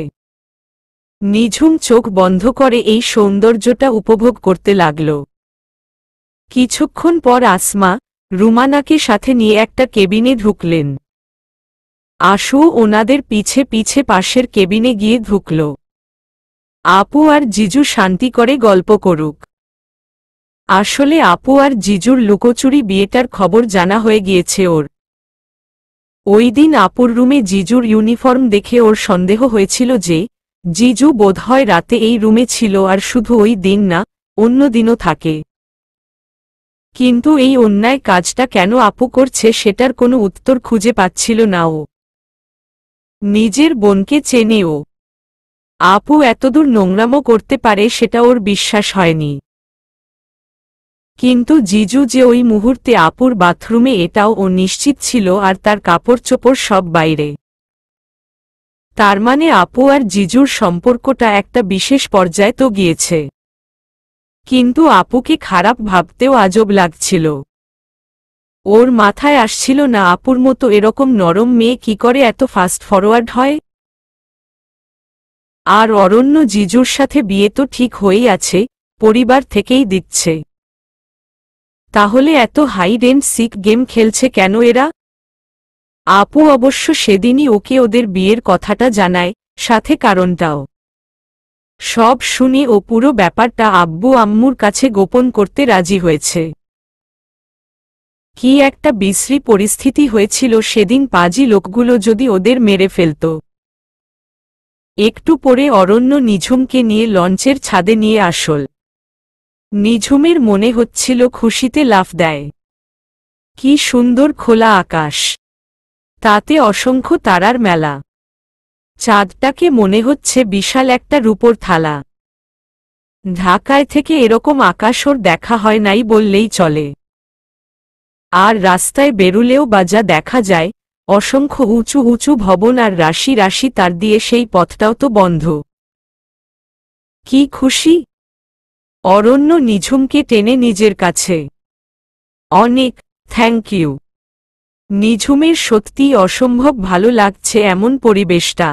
নিঝুম চোখ বন্ধ করে এই সৌন্দর্যটা উপভোগ করতে লাগল। কিছুক্ষণ পর আসমা রুমানাকে সাথে নিয়ে একটা কেবিনে ঢুকলেন। আশু ওনাদের পিছে পিছে পাশের কেবিনে গিয়ে ঢুকল। আপু আর জিজু শান্তি করে গল্প করুক। আসলে আপু আর জিজুর লুকোচুরি বিয়েটার খবর জানা হয়ে গিয়েছে ওর। ওই দিন আপুর রুমে জিজুর ইউনিফর্ম দেখে ওর সন্দেহ হয়েছিল যে জিজু বোধহয় রাতে এই রুমে ছিল, আর শুধু ওই দিন না, অন্য দিনও থাকে। কিন্তু এই অন্যায় কাজটা কেন আপু করছে সেটার কোনো উত্তর খুঁজে পাচ্ছিল না ও। নিজের বোনকে চেনে ও। আপু এতদূর নোংরামো করতে পারে সেটা ওর বিশ্বাস হয়নি। কিন্তু জিজু যে ওই মুহূর্তে আপুর বাথরুমে এটাও ও নিশ্চিত ছিল, আর তার কাপড় চোপড় সব বাইরে। তার মানে আপু আর জিজুর সম্পর্কটা একটা বিশেষ পর্যায়ে তো গিয়েছে। কিন্তু আপুকে খারাপ ভাবতেও আজব লাগছিল। ওর মাথায় আসছিল না আপুর মতো এরকম নরম মেয়ে কি করে এত ফাস্ট ফরওয়ার্ড হয়। আর অরণ্য জিজুর সাথে বিয়ে তো ঠিক হয়েই আছে, পরিবার থেকেই দিচ্ছে। তাহলে এত হাইড এন্ড সিক গেম খেলছে কেন এরা? আপু অবশ্য সেদিনই ওকে ওদের বিয়ের কথাটা জানায়, সাথে কারণটাও। সব শুনে ও পুরো ব্যাপারটা আব্বু আম্মুর কাছে গোপন করতে রাজি হয়েছে। কি একটা বিশ্রী পরিস্থিতি হয়েছিল সেদিন, পাজি লোকগুলো যদি ওদের মেরে ফেলত। একটু পরে অরণ্য নিঝুমকে নিয়ে লঞ্চের ছাদে নিয়ে আসল। নিঝুমের মনে হচ্ছিল খুশিতে লাফ দেয়। কি সুন্দর খোলা আকাশ, তাতে অসংখ্য তারার মেলা। চাঁদটাকে মনে হচ্ছে বিশাল একটা রূপোর থালা। ঢাকায় থেকে এরকম আকাশ ওর দেখা হয় নাই বললেই চলে। আর রাস্তায় বেরুলেও বাজা দেখা যায়, অসংখ্য উঁচু উঁচু ভবন আর রাশি রাশি তার দিয়ে, সেই পথটাও তো বন্ধ। কি খুশি! অরণ্য নিঝুমকে টেনে নিজের কাছে। অনেক থ্যাংক ইউ। নিঝুমের সত্যিই অসম্ভব ভালো লাগছে এমন পরিবেশটা।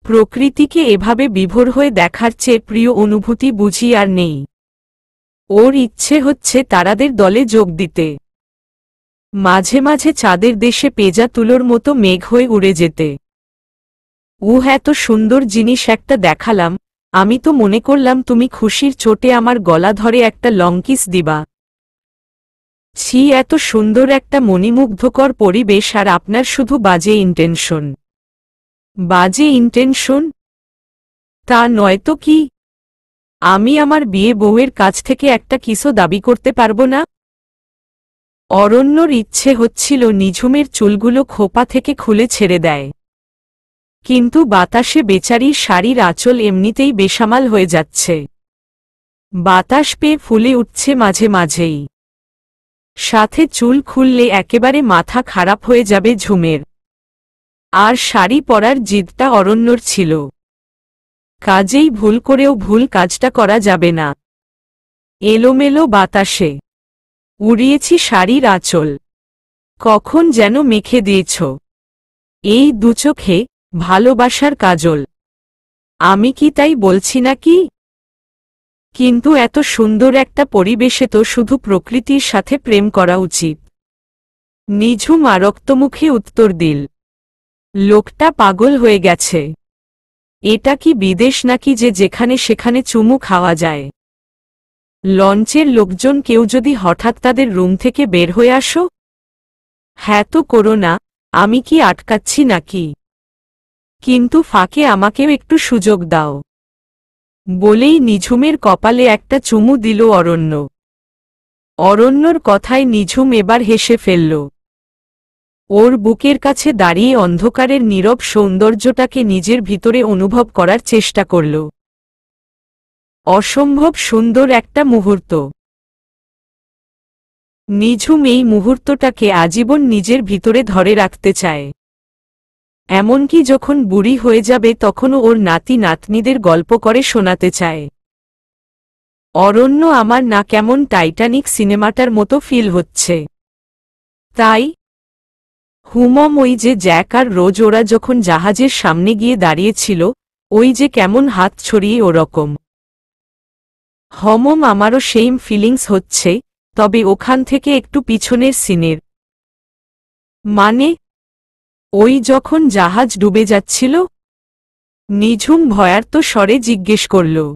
প্রকৃতিকে এভাবে বিভোর হয়ে দেখার চেয়ে প্রিয় অনুভূতি বুঝি আর নেই। ওর ইচ্ছে হচ্ছে তারাদের দলে যোগ দিতে। মাঝে মাঝে চাঁদের দেশে পেঁজা তুলোর মতো মেঘ হয়ে উড়ে যেতে। এত সুন্দর জিনিস একটা দেখালাম, আমি তো মনে করলাম তুমি খুশির চোটে আমার গলা ধরে একটা লং কিস দিবা। ছি, এত সুন্দর একটা মণিমুগ্ধকর পরিবেশ আর আপনার শুধু বাজে ইন্টেনশন। বাজে ইন্টেনশন? তা নয়তো কি? আমি আমার বিয়ে বউয়ের কাছ থেকে একটা কিসও দাবি করতে পারবো না? অরণ্যর ইচ্ছে হচ্ছিল নিঝুমের চুলগুলো খোপা থেকে খুলে ছেড়ে দেয়। কিন্তু বাতাসে বেচারির শাড়ির আঁচল এমনিতেই বেসামাল হয়ে যাচ্ছে। বাতাস পেয়ে ফুলে উঠছে মাঝে মাঝেই। সাথে চুল খুললে একেবারে মাথা খারাপ হয়ে যাবে ঝুমের। আর শাড়ি পরার জিদটা অরণ্যর ছিল। কাজেই ভুল করেও ভুল কাজটা করা যাবে না। এলোমেলো বাতাসে উড়িয়েছি শাড়ির আঁচল, কখন যেন মেখে দিয়েছ এই দুচোখে ভালোবাসার কাজল। আমি কি তাই বলছি নাকি? কিন্তু এত সুন্দর একটা পরিবেশে তো শুধু প্রকৃতির সাথে প্রেম করা উচিত। নিঝুম আরক্তমুখে উত্তর দিল। লোকটা পাগল হয়ে গেছে। এটা কি বিদেশ নাকি যে যেখানে সেখানে চুমু খাওয়া যায়? লঞ্চের লোকজন কেউ যদি হঠাৎ তাদের রুম থেকে বের হয়ে আসো? হ্যাঁ তো করো না, আমি কি আটকাচ্ছি নাকি? কিন্তু ফাঁকে আমাকেও একটু সুযোগ দাও। বলেই নিঝুমের কপালে একটা চুমু দিল অরণ্য। অরণ্যর কথায় নিঝুম এবার হেসে ফেলল। ওর বুকের কাছে দাঁড়িয়ে অন্ধকারের নীরব সৌন্দর্যটাকে নিজের ভিতরে অনুভব করার চেষ্টা করল। অসম্ভব সুন্দর একটা মুহূর্ত। নিঝুম এই মুহূর্তটাকে আজীবন নিজের ভিতরে ধরে রাখতে চায়। এমনকি যখন বুড়ি হয়ে যাবে তখনও ওর নাতি নাতনিদের গল্প করে শোনাতে চায়। অরণ্য, আমার না কেমন টাইটানিক সিনেমাটার মতো ফিল হচ্ছে। তাই হুমম, ওই যে জ্যাক আর রোজ ওরা যখন জাহাজের সামনে গিয়ে দাঁড়িয়েছিল, ওই যে কেমন হাত ছড়িয়ে ওরকম। হমম, আমারও সেইম ফিলিংস হচ্ছে, তবে ওখান থেকে একটু পিছনের সিনের। মানে? ওই যখন জাহাজ ডুবে যাচ্ছিল? নিঝুম ভয়ার্ত স্বরে জিজ্ঞেস করল।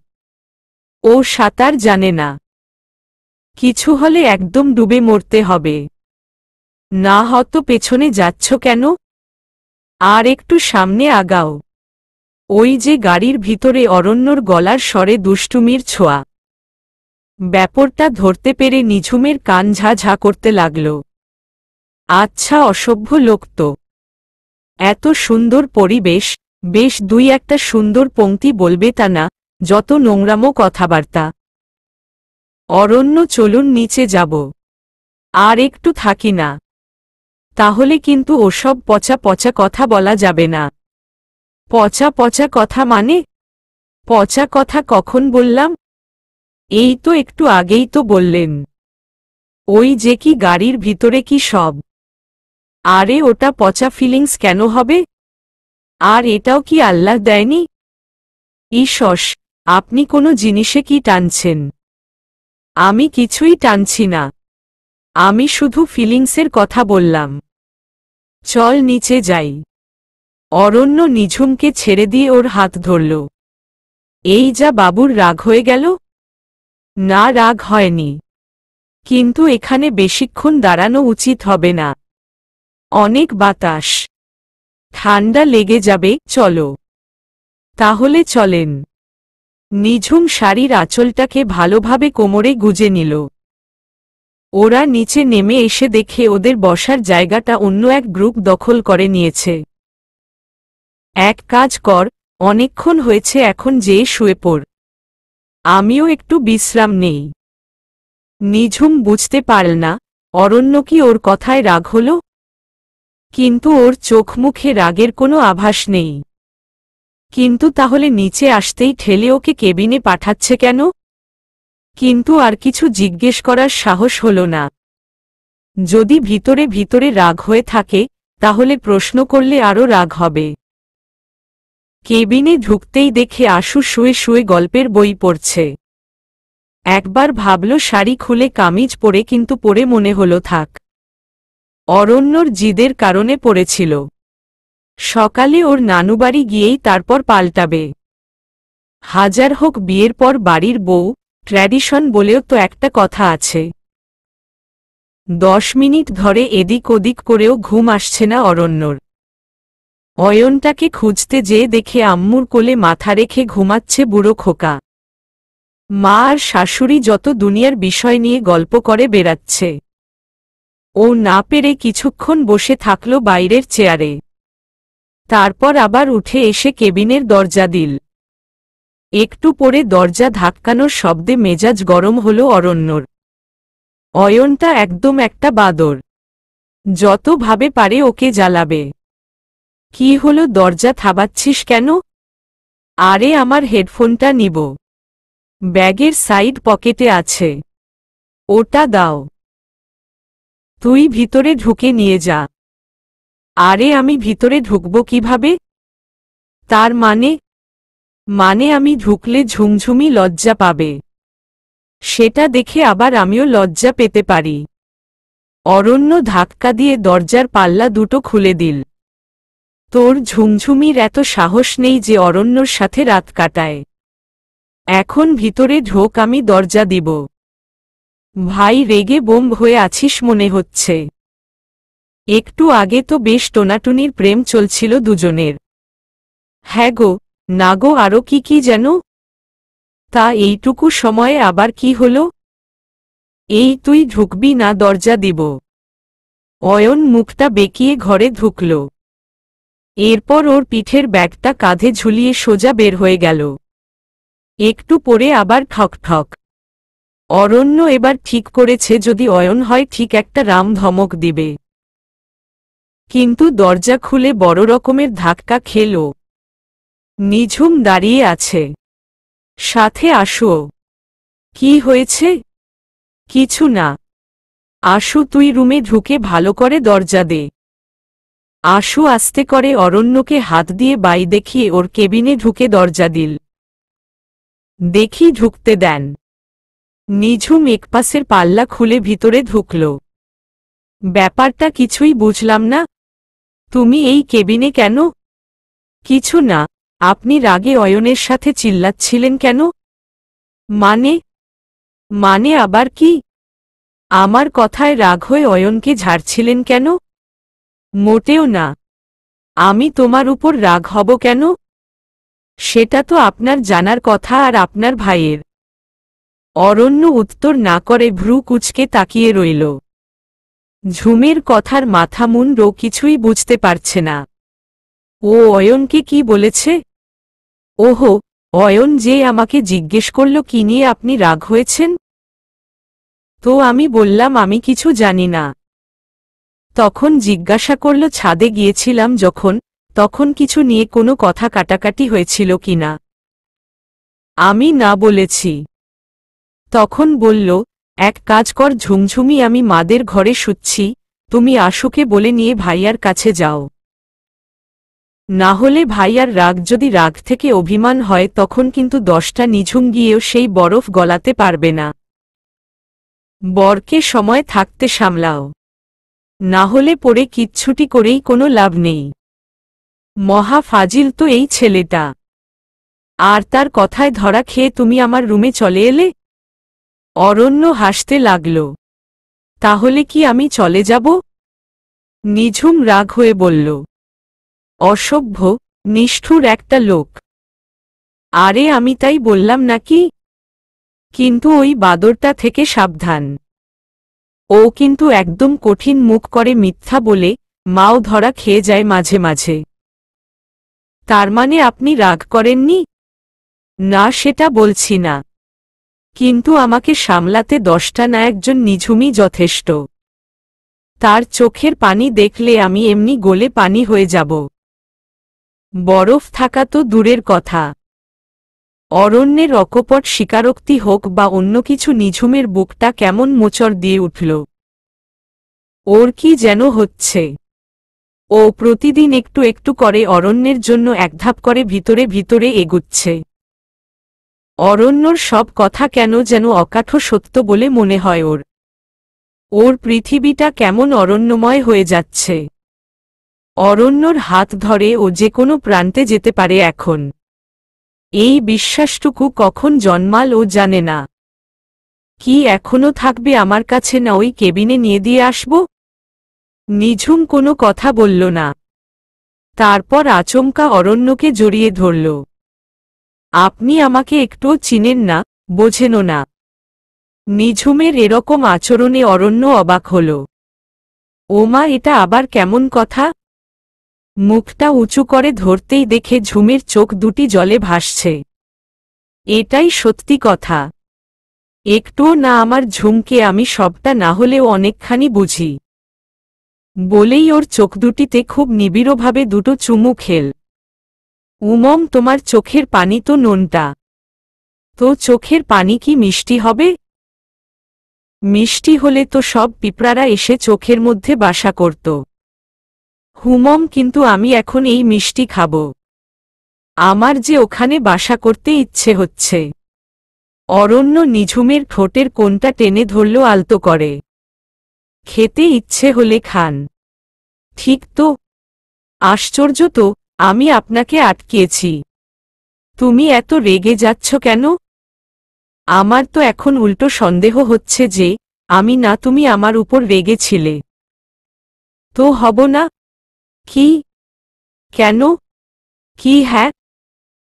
ও সাঁতার জানে না। কিছু হলে একদম ডুবে মরতে হবে। না হয়তো পেছনে যাচ্ছ কেন? আর একটু সামনে আগাও। ওই যে গাড়ির ভিতরে অরণ্যর গলার স্বরে দুষ্টুমির ছোঁয়া। ব্যাপারটা ধরতে পেরে নিঝুমের কান ঝা ঝা করতে লাগল। আচ্ছা, অসভ্য লোক তো। এত সুন্দর পরিবেশ, বেশ দুই একটা সুন্দর পংক্তি বলবে তা না, যত নোংরামো কথাবার্তা। অরণ্য, চলুন নিচে যাব। আর একটু থাকি না। তাহলে কিন্তু ওসব পচা পচা কথা বলা যাবে না। পচা পচা কথা মানে? পচা কথা কখন বললাম? এই তো একটু আগেই তো বললেন। ওই যে কি গাড়ির ভিতরে কি সব। আরে ওটা পচা ফিলিংস কেন হবে? আর এটাও কি আল্লাহ দেয়নি? ঈশ্বর, আপনি কোনো জিনিসে কি টানছেন? আমি কিছুই টানছি না। আমি শুধু ফিলিংসের কথা বললাম। চল নিচে যাই। অরণ্য নিঝুমকে ছেড়ে দিয়ে ওর হাত ধরল। এই যা, বাবুর রাগ হয়ে গেল? না, রাগ হয়নি। কিন্তু এখানে বেশিক্ষণ দাঁড়ানো উচিত হবে না। অনেক বাতাস। ঠান্ডা লেগে যাবে, চলো। তাহলে চলেন। নিঝুম শাড়ির আঁচলটাকে ভালোভাবে কোমরে গুজে নিল। ওরা নিচে নেমে এসে দেখে ওদের বসার জায়গাটা অন্য এক গ্রুপ দখল করে নিয়েছে। এক কাজ কর, অনেকক্ষণ হয়েছে, এখন যেয়ে শুয়ে পড়। আমিও একটু বিশ্রাম নেই। নিঝুম বুঝতে পারল না, অরণ্য কি ওর কথায় রাগ হল? কিন্তু ওর চোখ মুখে রাগের কোনো আভাস নেই। কিন্তু তাহলে নিচে আসতেই ঠেলে ওকে কেবিনে পাঠাচ্ছে কেন? কিন্তু আর কিছু জিজ্ঞেস করার সাহস হল না। যদি ভিতরে ভিতরে রাগ হয়ে থাকে, তাহলে প্রশ্ন করলে আরও রাগ হবে। কেবিনে ঢুকতেই দেখে আশু শুয়ে শুয়ে গল্পের বই পড়ছে। একবার ভাবল শাড়ি খুলে কামিজ পরে, কিন্তু পরে মনে হলো থাক। অরণ্যর জিদের কারণে পড়েছিল। সকালে ওর নানুবাড়ি গিয়েই তারপর পাল্টাবে। হাজার হোক বিয়ের পর বাড়ির বউ, ট্র্যাডিশন বলেও তো একটা কথা আছে। 10 মিনিট ধরে এদিক ওদিক করেও ঘুম আসছে না অরণ্যর। অয়নটাকে খুঁজতে যেয়ে দেখে আম্মুর কোলে মাথা রেখে ঘুমাচ্ছে বুড়ো খোকা। মা আর শাশুড়ি যত দুনিয়ার বিষয় নিয়ে গল্প করে বেড়াচ্ছে। ও না পেরে কিছুক্ষণ বসে থাকল বাইরের চেয়ারে। তারপর আবার উঠে এসে কেবিনের দরজা দিল। একটু পরে দরজা ধাক্কানোর শব্দে মেজাজ গরম হল অরণ্যর। অয়নটা একদম একটা বাদর। যত ভাবে পারে ওকে জ্বালাবে। কি হলো, দরজা থাবাচ্ছিস কেন? আরে আমার হেডফোনটা নিব। ব্যাগের সাইড পকেটে আছে। ওটা দাও। তুই ভিতরে ঢুকে নিয়ে যা। আরে আমি ভিতরে ঢুকব কিভাবে? তার মানে আমি ঢুকলে ঝুমঝুমি লজ্জা পাবে। সেটা দেখে আবার আমিও লজ্জা পেতে পারি। অরণ্য ধাক্কা দিয়ে দরজার পাল্লা দুটো খুলে দিল। তোর ঝুমঝুমির এত সাহস নেই যে অরণ্যর সাথে রাত কাটায়। এখন ভিতরে ঢোক, আমি দরজা দিব। ভাই, রেগে বোম হয়ে আছিস মনে হচ্ছে। একটু আগে তো বেশ টোনাটুনির প্রেম চলছিল দুজনের। হ্যাঁ গো, না গো, আরও কি কি যেন। তা এইটুকু সময়ে আবার কি হলো? এই তুই ঢুকবি না, দরজা দিব। অয়ন মুখটা বেঁকিয়ে ঘরে ঢুকল। এরপর ওর পিঠের ব্যাগটা কাঁধে ঝুলিয়ে সোজা বের হয়ে গেল। একটু পরে আবার ঠক ঠক। অরণ্য এবার ঠিক করেছে যদি অয়ন হয় ঠিক একটা রাম ধমক দিবে। কিন্তু দরজা খুলে বড় রকমের ধাক্কা খেল। নিঝুম দাঁড়িয়ে আছে, সাথে আশুও। কি হয়েছে? কিছু না। আশু, তুই রুমে ঢুকে ভালো করে দরজা দে। আশু আস্তে করে অরণ্যকে হাত দিয়ে বাই দেখিয়ে ওর কেবিনে ঢুকে দরজা দিল। দেখি ঢুকতে দেন। নিঝুম একপাশের পাল্লা খুলে ভিতরে ঢুকল। ব্যাপারটা কিছুই বুঝলাম না। তুমি এই কেবিনে কেন? কিছু না। আপনি রাগে অয়নের সাথে চিল্লাচ্ছিলেন কেন? মানে? মানে আবার কি? আমার কথায় রাগ হয়ে অয়নকে ঝাড়ছিলেন কেন? মোটেও না। আমি তোমার উপর রাগ হব কেন? সেটা তো আপনার জানার কথা আর আপনার ভাইয়ের। অরণ্য উত্তর না করে ভ্রু কুঁচকে তাকিয়ে রইল। ঝুমের কথার মাথা মুন্ডো কিছুই বুঝতে পারছে না। ও অয়নকে কি বলেছে? ওহো, অয়ন যে আমাকে জিজ্ঞেস করল কি নিয়ে আপনি রাগ হয়েছেন। তো আমি বললাম আমি কিছু জানি না। তখন জিজ্ঞাসা করল ছাদে গিয়েছিলাম যখন, তখন কিছু নিয়ে কোনো কথা কাটাকাটি হয়েছিল কিনা। আমি না বলেছি। তখন বলল, এক কাজ কর ঝুমঝুমি, আমি মাদের ঘরে শুচ্ছি, তুমি আশুকে বলে নিয়ে ভাইয়ার কাছে যাও। না হলে ভাইয়ার রাগ যদি রাগ থেকে অভিমান হয় তখন কিন্তু 10টা নিঝুম গিয়েও সেই বরফ গলাতে পারবে না। বরকে সময় থাকতে সামলাও, না হলে পরে কিচ্ছুটি করেই কোনো লাভ নেই। মহা ফাজিল তো এই ছেলেটা। আর তার কথায় ধরা খেয়ে তুমি আমার রুমে চলে এলে? অরণ্য হাসতে লাগল। তাহলে কি আমি চলে যাব? নিঝুম রাগ হয়ে বলল। অসভ্য, নিষ্ঠুর একটা লোক। আরে আমি তাই বললাম নাকি? কিন্তু ওই বাদরটা থেকে সাবধান। ও কিন্তু একদম কঠিন মুখ করে মিথ্যা বলে, মাও ধরা খেয়ে যায় মাঝে মাঝে। তার মানে আপনি রাগ করেননি? না, সেটা বলছি না। কিন্তু আমাকে সামলাতে 10টা না একজন নিঝুমই যথেষ্ট। তার চোখের পানি দেখলে আমি এমনি গলে পানি হয়ে যাব। বরফ থাকা তো দূরের কথা। অরণ্যের অকপট স্বীকারোক্তি হোক বা অন্য কিছু, নিঝুমের বুকটা কেমন মোচড় দিয়ে উঠল। ওর কি যেন হচ্ছে। ও প্রতিদিন একটু একটু করে অরণ্যের জন্য একধাপ করে ভিতরে ভিতরে এগুচ্ছে। অরণ্যর সব কথা কেন যেন অকাঠ্য সত্য বলে মনে হয় ওর। ওর পৃথিবীটা কেমন অরণ্যময় হয়ে যাচ্ছে। অরণ্যর হাত ধরে ও যে কোনো প্রান্তে যেতে পারে এখন। এই বিশ্বাসটুকু কখন জন্মাল ও জানে না। কি এখনো থাকবে আমার কাছে, না ওই কেবিনে নিয়ে দিয়ে আসব? নিঝুম কোনো কথা বলল না। তারপর আচমকা অরণ্যকে জড়িয়ে ধরল। আপনি আমাকে একটুও চিনেন না, বোঝেনও না। নিঝুমের এরকম আচরণে অরণ্য অবাক হল। ওমা, এটা আবার কেমন কথা? মুখটা উঁচু করে ধরতেই দেখে ঝুমের চোখ দুটি জলে ভাসছে। এটাই সত্যি কথা। একটুও না আমার ঝুমকে, আমি সবটা না হলেও অনেকখানি বুঝি। বলেই ওর চোখ দুটিতে খুব নিবিড়ভাবে দুটো চুমু খেল। উমম, তোমার চোখের পানি তো নোনতা। তো চোখের পানি কি মিষ্টি হবে? মিষ্টি হলে তো সব পিঁপড়ারা এসে চোখের মধ্যে বাসা করত। হুমম, কিন্তু আমি এখন এই মিষ্টি খাব। আমার যে ওখানে বাসা করতে ইচ্ছে হচ্ছে। অরণ্য নিঝুমের ঠোঁটের কোণটা টেনে ধরল আলতো করে। খেতে ইচ্ছে হলে খান। ঠিক তো। আশ্চর্য তো, আমি আপনাকে আটকিয়েছি। তুমি এত রেগে যাচ্ছ কেন? আমার তো এখন উল্টো সন্দেহ হচ্ছে যে আমি না তুমি আমার উপর রেগেছিলে। তো হব না? কি? কেন? কি? হ্যাঁ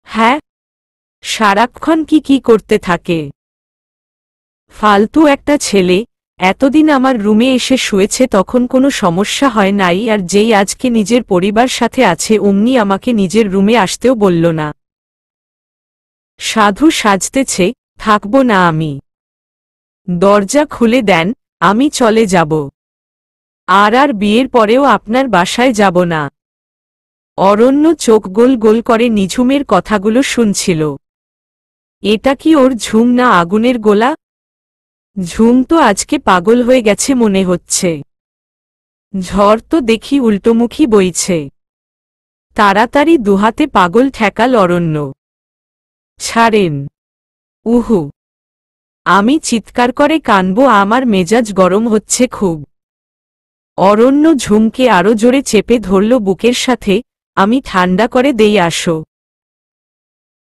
হ্যাঁ। সারাক্ষণ কি করতে থাকে? ফালতু একটা ছেলে, এতদিন আমার রুমে এসে শুয়েছে তখন কোনো সমস্যা হয় নাই, আর যেই আজকে নিজের পরিবার সাথে আছে অমনি আমাকে নিজের রুমে আসতেও বলল না। সাধু সাজতেছে, থাকব না আমি। দরজা খুলে দেন, আমি চলে যাব। আর বিয়ের পরেও আপনার বাসায় যাব না। অরণ্য চোখ গোল গোল করে নিঝুমের কথাগুলো শুনছিল। এটা কি ওর ঝুম না আগুনের গোলা? ঝুম তো আজকে পাগল হয়ে গেছে মনে হচ্ছে। ঝড় তো দেখি উল্টোমুখী বইছে। তাড়াতাড়ি দুহাতে পাগল ঠেকাল অরণ্য। ছাড়েন। উহু। আমি চিৎকার করে কানব, আমার মেজাজ গরম হচ্ছে খুব। অরণ্য ঝুমকে আরো জোরে চেপে ধরল বুকের সাথে, আমি ঠান্ডা করে দেই আসো।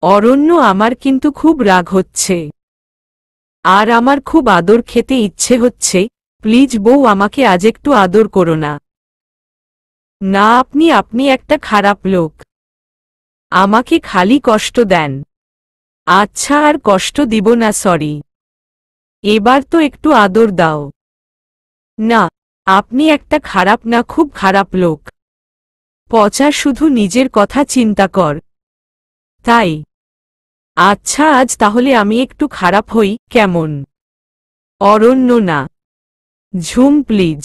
অরণ্য, আমার কিন্তু খুব রাগ হচ্ছে। আর আমার খুব আদর খেতে ইচ্ছে হচ্ছে, প্লিজ বউ আমাকে আজ একটু আদর করো না। না, আপনি একটা খারাপ লোক। আমাকে খালি কষ্ট দেন। আচ্ছা, আর কষ্ট দিব না, সরি। এবার তো একটু আদর দাও। না, আপনি একটা খারাপ না, খুব খারাপ লোক। পচা, শুধু নিজের কথা চিন্তা কর। তাই? আচ্ছা, আজ তাহলে আমি একটু খারাপ হই, কেমন? অরণ্য, না। ঝুম, প্লিজ।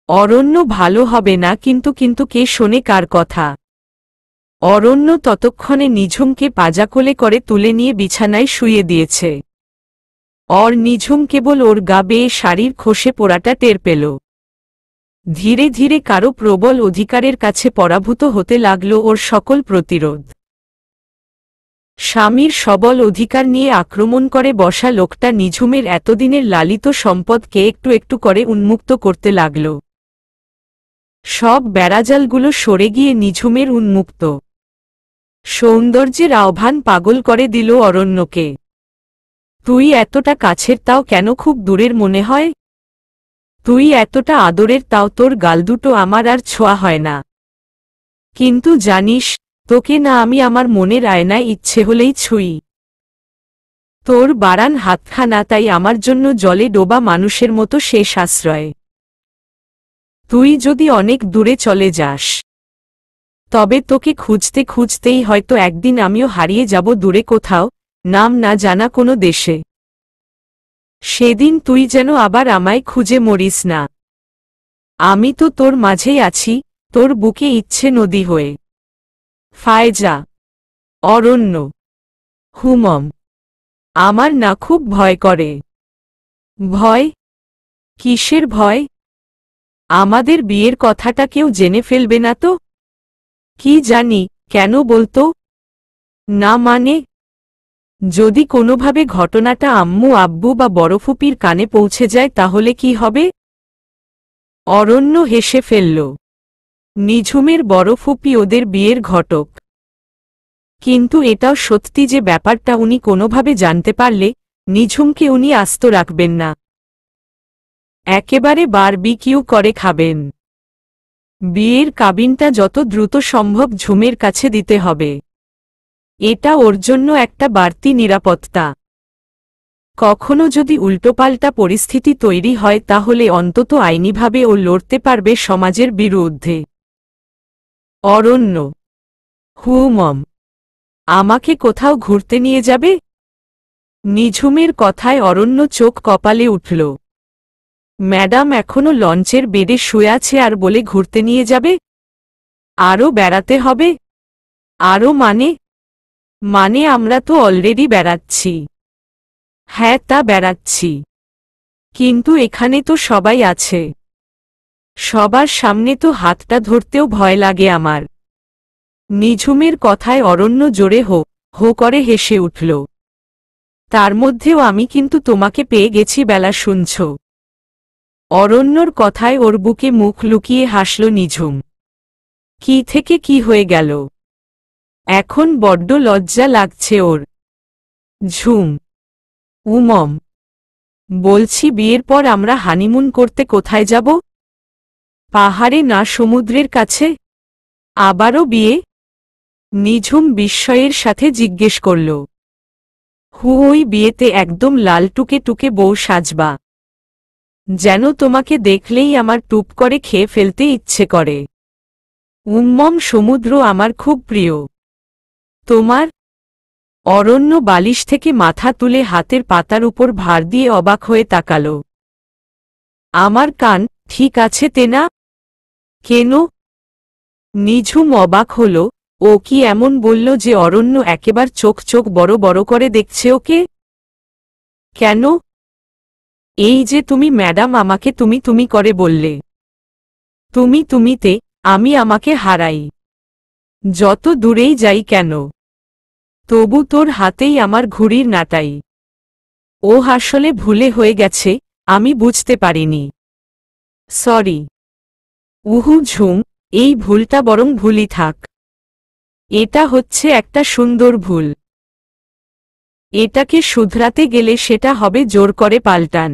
অরণ্য, ভালো হবে না কিন্তু কে শোনে কার কথা? অরণ্য ততক্ষণে নিঝুমকে পাজাকোলে করে তুলে নিয়ে বিছানায় শুইয়ে দিয়েছে। নিঝুম কেবল ওর গা বেয়ে শাড়ির খসে পোড়াটা টের পেল। ধীরে ধীরে কারো প্রবল অধিকারের কাছে পরাভূত হতে লাগল ওর সকল প্রতিরোধ। স্বামীর সবল অধিকার নিয়ে আক্রমণ করে বসা লোকটা নিঝুমের এতদিনের লালিত সম্পদকে একটু একটু করে উন্মুক্ত করতে লাগল। সব বেড়াজালগুলো সরে গিয়ে নিঝুমের উন্মুক্ত সৌন্দর্যের আহ্বান পাগল করে দিল অরণ্যকে। তুই এতটা কাছের তাও কেন খুব দূরের মনে হয়? তুই এতটা আদরের তাও তোর গাল দুটো আমার আর ছোঁয়া হয় না। কিন্তু জানিস, তোকে না আমি আমার মনের আয়নায় ইচ্ছে হলেই ছুঁই। তোর বাড়ান হাতখানা তাই আমার জন্য জলে ডোবা মানুষের মতো শেষ আশ্রয়। তুই যদি অনেক দূরে চলে যাস, তবে তোকে খুঁজতে খুঁজতেই হয়তো একদিন আমিও হারিয়ে যাব দূরে কোথাও, নাম না জানা কোনো দেশে। সেদিন তুই যেন আবার আমায় খুঁজে মরিস না। আমি তো তোর মাঝেই আছি, তোর বুকে ইচ্ছে নদী হয়ে। ফায়জা। অরণ্য। হুমম। আমার না খুব ভয় করে। ভয়? কিসের ভয়? আমাদের বিয়ের কথাটা কেউ জেনে ফেলবে না তো? কি জানি, কেন বলতো? না মানে, যদি কোনোভাবে ঘটনাটা আম্মু আব্বু বা বড়ফুপির কানে পৌঁছে যায় তাহলে কি হবে? অরণ্য হেসে ফেলল। নিঝুমের বড়ফুপি ওদের বিয়ের ঘটক। কিন্তু এটাও সত্যি যে ব্যাপারটা উনি কোনোভাবে জানতে পারলে নিঝুমকে উনি আস্ত রাখবেন না। একেবারে বারবিকিউ করে খাবেন। বিয়ের কাবিনটা যত দ্রুত সম্ভব ঝুমের কাছে দিতে হবে। এটা ওর জন্য একটা বাড়তি নিরাপত্তা। কখনো যদি উল্টোপাল্টা পরিস্থিতি তৈরি হয় তাহলে অন্তত আইনিভাবে ও লড়তে পারবে সমাজের বিরুদ্ধে। অরণ্য। হুমম। আমাকে কোথাও ঘুরতে নিয়ে যাবে? নিঝুমের কথায় অরণ্য চোখ কপালে উঠল। ম্যাডাম এখনো লঞ্চের বেডে শুয়ে আছে আর বলে ঘুরতে নিয়ে যাবে? আরও বেড়াতে হবে? আরও মানে আমরা তো অলরেডি বেড়াচ্ছি। হ্যাঁ, তা বেড়াচ্ছি, কিন্তু এখানে তো সবাই আছে। সবার সামনে তো হাতটা ধরতেও ভয় লাগে আমার। নিঝুমের কথায় অরণ্য জোরে হো হো করে হেসে উঠল। তার মধ্যেও আমি কিন্তু তোমাকে পেয়ে গেছি বেলা, শুনছ? অরণ্যর কথায় ওর বুকে মুখ লুকিয়ে হাসল নিঝুম। কি থেকে কি হয়ে গেল? এখন বড্ড লজ্জা লাগছে ওর। ঝুম। উমম। বলছি, বিয়ের পর আমরা হানিমুন করতে কোথায় যাব? পাহাড়ে না সমুদ্রের কাছে? আবারও বিয়ে? নিঝুম বিস্ময়ের সাথে জিজ্ঞেস করল। ওই বিয়েতে একদম লাল টুকে টুকে বউ সাজবা, যেন তোমাকে দেখলেই আমার টুপ করে খেয়ে ফেলতে ইচ্ছে করে। সমুদ্র আমার খুব প্রিয়। তোমার? অরণ্য বালিশ থেকে মাথা তুলে হাতের পাতার উপর ভার দিয়ে অবাক হয়ে তাকাল। আমার কান ঠিক আছে তেনা? কেন? নিঝুম অবাক হল। ও কি এমন বলল যে অরণ্য একেবার চোখ চোখ বড় বড় করে দেখছে ওকে? কেন? এই যে তুমি ম্যাডাম আমাকে তুমি তুমি করে বললে, তুমি তুমিতে আমি আমাকে হারাই, যত দূরেই যাই কেন, তবু তোর হাতেই আমার ঘুড়ির নাটাই। ও আসলে ভুলে হয়ে গেছে, আমি বুঝতে পারিনি। সরি। ঝুম, এই ভুলটা বরং ভুলই থাক। এটা হচ্ছে একটা সুন্দর ভুল। এটাকে শুধরাতে গেলে সেটা হবে জোর করে পাল্টান।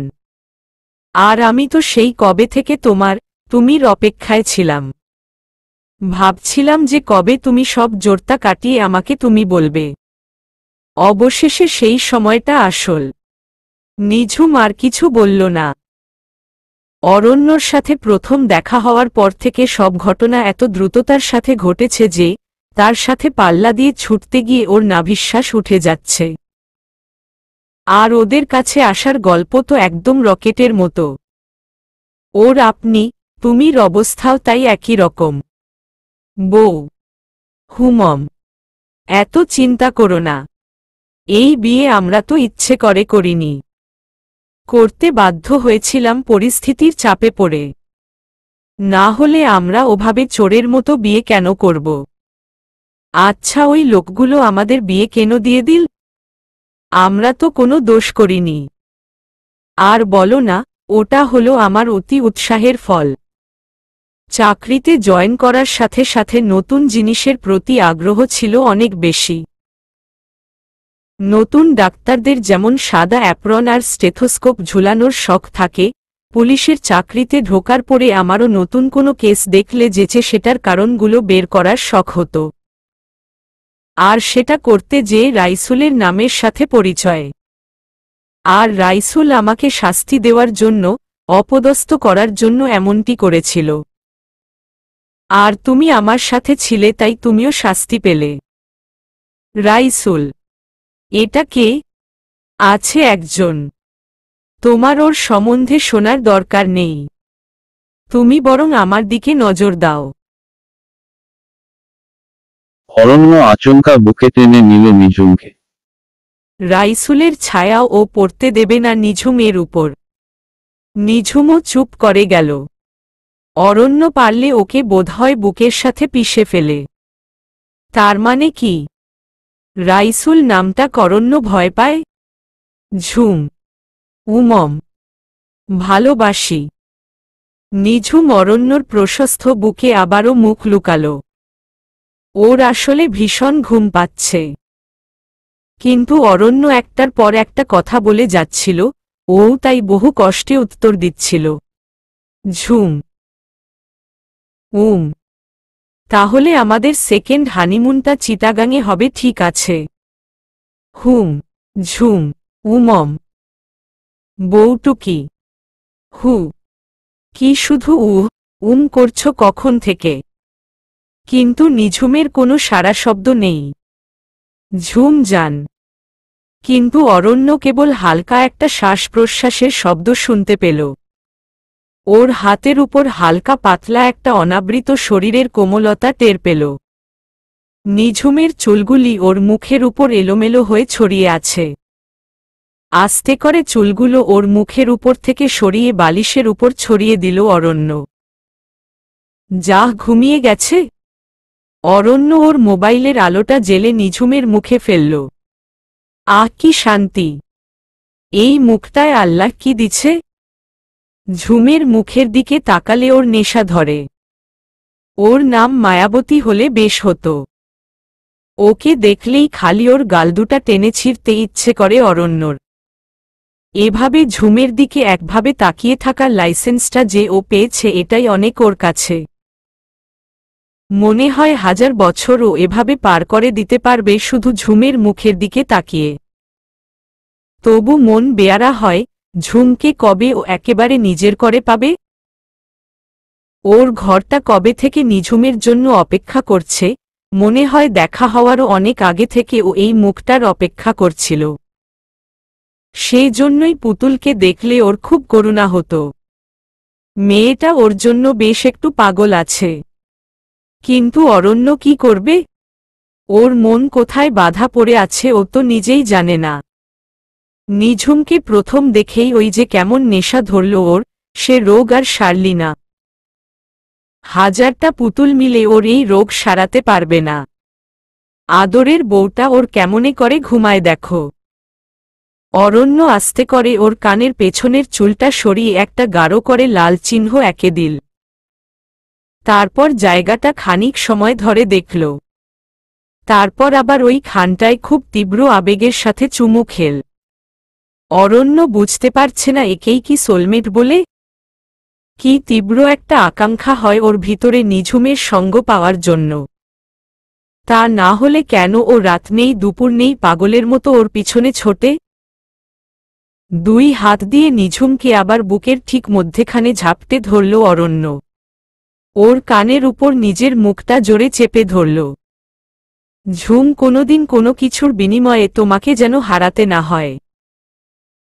আর আমি তো সেই কবে থেকে তুমির অপেক্ষায় ছিলাম। ভাবছিলাম যে কবে তুমি সব জোরতা কাটিয়ে আমাকে তুমি বলবে। অবশেষে সেই সময়টা আসল। নিঝুম আর কিছু বলল না। অরণ্যর সাথে প্রথম দেখা হওয়ার পর থেকে সব ঘটনা এত দ্রুততার সাথে ঘটেছে যে তার সাথে পাল্লা দিয়ে ছুটতে গিয়ে ওর নাভিশ্বাস উঠে যাচ্ছে। আর ওদের কাছে আসার গল্প তো একদম রকেটের মতো। ওর তুমির অবস্থাও তাই একই রকম। বউ। হুমম, এত চিন্তা করো না। এই বিয়ে আমরা তো ইচ্ছে করে করিনি, করতে বাধ্য হয়েছিলাম পরিস্থিতির চাপে পড়ে। না হলে আমরা ওভাবে চোরের মতো বিয়ে কেন করব? আচ্ছা, ওই লোকগুলো আমাদের বিয়ে কেন দিয়ে দিল? আমরা তো কোনো দোষ করিনি। আর বলো না, ওটা হলো আমার অতি উৎসাহের ফল। চাকরিতে জয়েন করার সাথে সাথে নতুন জিনিসের প্রতি আগ্রহ ছিল অনেক বেশি। নতুন ডাক্তারদের যেমন সাদা অ্যাপ্রন আর স্টেথোস্কোপ ঝুলানোর শখ থাকে, পুলিশের চাকরিতে ঢোকার পরে আমারও নতুন কোনো কেস দেখলে যেচে সেটার কারণগুলো বের করার শখ হতো। আর সেটা করতে যেয়ে রাইসুলের নামের সাথে পরিচয়। আর রাইসুল আমাকে শাস্তি দেওয়ার জন্য, অপদস্থ করার জন্য এমনটি করেছিল। আর তুমি আমার সাথে ছিলে তাই তুমিও শাস্তি পেলে। রাইসুল? এটা কে? আছে একজন। তোমার ওর সম্বন্ধে শোনার দরকার নেই, তুমি বরং আমার দিকে নজর দাও। অরণ্য আচমকা বুকে টেনে নিল নিঝুমকে। রাইসুলের ছায়াও ও পড়তে দেবে না নিঝুমের উপর। নিঝুমও চুপ করে গেল। অরণ্য পারলে ওকে বোধহয় বুকের সাথে পিষে ফেলে। তার মানে কি? রাইসুল নামটা অরণ্য ভয় পায়? ঝুম। ভালোবাসি। নিঝুম অরণ্যর প্রশস্ত বুকে আবারও মুখ লুকাল। ওর আসলে ভীষণ ঘুম পাচ্ছে। কিন্তু অরণ্য একটার পর একটা কথা বলে যাচ্ছিল, ও তাই বহু কষ্টে উত্তর দিচ্ছিল। ঝুম। তাহলে আমাদের সেকেন্ড হানিমুনটা চিটাগাঙে হবে, ঠিক আছে? ঝুম। বউটুকি। কি শুধু করছো কখন থেকে? কিন্তু নিঝুমের কোনো সাড়া শব্দ নেই। ঝুম যান। কিন্তু অরণ্য কেবল হালকা একটা শ্বাস প্রশ্বাসের শব্দ শুনতে পেল। ওর হাতের উপর হালকা পাতলা একটা অনাবৃত শরীরের কোমলতা টের পেল। নিঝুমের চুলগুলি ওর মুখের উপর এলোমেলো হয়ে ছড়িয়ে আছে। আস্তে করে চুলগুলো ওর মুখের উপর থেকে সরিয়ে বালিশের উপর ছড়িয়ে দিল অরণ্য। যা ঘুমিয়ে গেছে? অরণ্য ওর মোবাইলের আলোটা জেলে নিঝুমের মুখে ফেলল। কি শান্তি! এই মুখটায় আল্লাহ কি দিছে! ঝুমের মুখের দিকে তাকালে ওর নেশা ধরে। ওর নাম মায়াবতী হলে বেশ হতো। ওকে দেখলেই খালি ওর গালদুটা টেনে ছিঁড়তে ইচ্ছে করে অরণ্যর। এভাবে ঝুমের দিকে একভাবে তাকিয়ে থাকার লাইসেন্সটা যে ও পেয়েছে এটাই অনেক ওর কাছে। মনে হয় 1000 বছরও এভাবে পার করে দিতে পারবে শুধু ঝুমের মুখের দিকে তাকিয়ে। তবু মন বেয়ারা হয়, ঝুমকে কবে ও একেবারে নিজের করে পাবে। ওর ঘরটা কবে থেকে নিঝুমের জন্য অপেক্ষা করছে, মনে হয় দেখা হওয়ারও অনেক আগে থেকে ও এই মুখটার অপেক্ষা করছিল। সেই জন্যই পুতুলকে দেখলে ওর খুব করুণা হতো। মেয়েটা ওর জন্য বেশ একটু পাগল আছে। কিন্তু অরণ্য কি করবে? ওর মন কোথায় বাধা পড়ে আছে ও তো নিজেই জানে না। নিঝুমকে প্রথম দেখেই ওই যে কেমন নেশা ধরল ওর, সে রোগ আর সারলি না। হাজারটা পুতুল মিলে ওর এই রোগ সারাতে পারবে না। আদরের বউটা ওর কেমনে করে ঘুমায় দেখো। অরণ্য আস্তে করে ওর কানের পেছনের চুলটা সরিয়ে একটা গাঢ় করে লাল চিহ্ন এঁকে দিল। তারপর জায়গাটা খানিক সময় ধরে দেখল। তারপর আবার ওই খানটায় খুব তীব্র আবেগের সাথে চুমু খেল। অরণ্য বুঝতে পারছে না একেই কি সোলমেট বলে। কি তীব্র একটা আকাঙ্ক্ষা হয় ওর ভিতরে নিঝুমের সঙ্গ পাওয়ার জন্য। তা না হলে কেন ও রাত নেই দুপুর নেই পাগলের মতো ওর পিছনে ছোটে। দুই হাত দিয়ে নিঝুমকে আবার বুকের ঠিক মধ্যেখানে ঝাপটে ধরল অরণ্য। ওর কানের উপর নিজের মুখটা জোরে চেপে ধরল। ঝুম, কোনোদিন কোনো কিছুর বিনিময়ে তোমাকে যেন হারাতে না হয়।